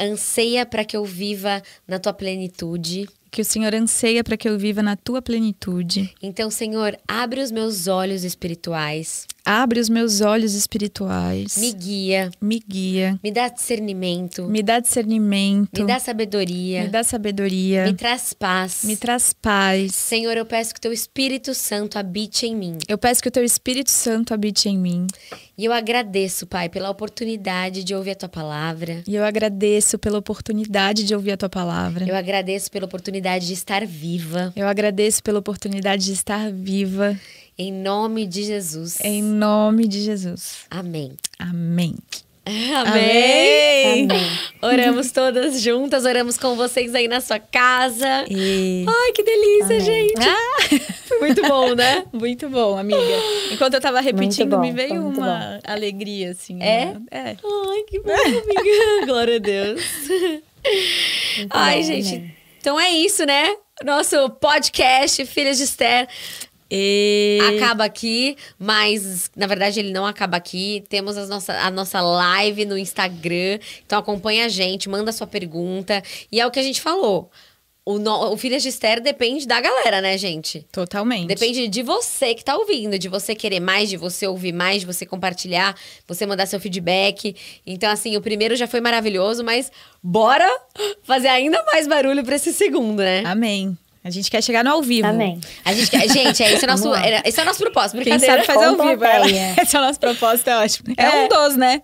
anseia para que eu viva na tua plenitude. Que o Senhor anseia para que eu viva na tua plenitude. Então, Senhor, abre os meus olhos espirituais. Abre os meus olhos espirituais. Me guia. Me guia. Me dá discernimento. Me dá discernimento. Me dá sabedoria. Me dá sabedoria. Me traz paz. Me traz paz. Senhor, eu peço que o teu Espírito Santo habite em mim. Eu peço que o teu Espírito Santo habite em mim. E eu agradeço, Pai, pela oportunidade de ouvir a tua palavra. E eu agradeço pela oportunidade de ouvir a tua palavra. Eu agradeço pela oportunidade de estar viva. Eu agradeço pela oportunidade de estar viva. Em nome de Jesus. Em nome de Jesus. Amém. Amém. Amém. Amém. Oramos todas juntas, oramos com vocês aí na sua casa. E... Ai, que delícia, Amém. gente. Foi muito bom, né? Muito bom, amiga. Enquanto eu tava repetindo, bom, me veio foi muito uma alegria, assim. É? É. Ai, que bom, amiga. Glória a Deus. Ai, bom, gente. amém. Então é isso, né? Nosso podcast, Filhas de Esther, acaba aqui, mas na verdade ele não acaba aqui. Temos a nossa live no Instagram, então acompanha a gente, manda sua pergunta. E é o que a gente falou. o Filhas de Esther depende da galera, né, gente? Totalmente. Depende de você que tá ouvindo, de você querer mais, de você ouvir mais, de você compartilhar, você mandar seu feedback. Então, assim, o primeiro já foi maravilhoso, mas bora fazer ainda mais barulho pra esse segundo, né? Amém. A gente quer chegar no ao vivo. Amém. A gente quer, gente, esse é o nosso propósito, Quem brincadeira. sabe fazer ao Com vivo. plateia. Esse é o nosso propósito, é ótimo. É um dos, né?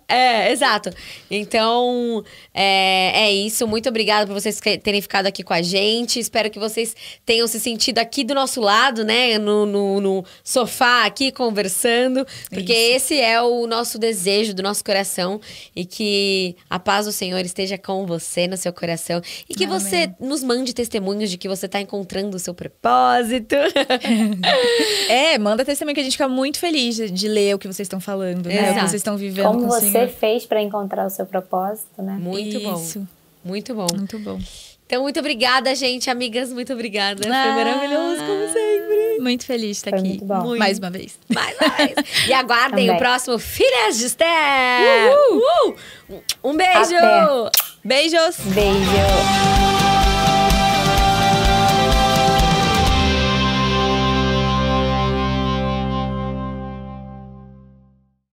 Exato. Então, é isso. Muito obrigada por vocês terem ficado aqui com a gente. Espero que vocês tenham se sentido aqui do nosso lado, né? No sofá aqui, conversando. Porque esse é o nosso desejo do nosso coração. E que a paz do Senhor esteja com você, no seu coração. E que Amém. você nos mande testemunhos de que você está encontrando o seu propósito. Manda testemunho que a gente fica muito feliz de ler o que vocês estão falando, né? O que vocês estão vivendo Como com o você Senhor. fez pra encontrar o seu propósito, né? Muito bom. Isso. Muito bom. Muito bom. Então, muito obrigada, gente. Amigas, muito obrigada. Foi maravilhoso, como sempre. Muito feliz de estar Foi aqui. muito bom. Muito. Mais uma vez. Mais. E aguardem Também. o próximo Filhas de Esther. Um beijo! Até. Beijos! Beijo.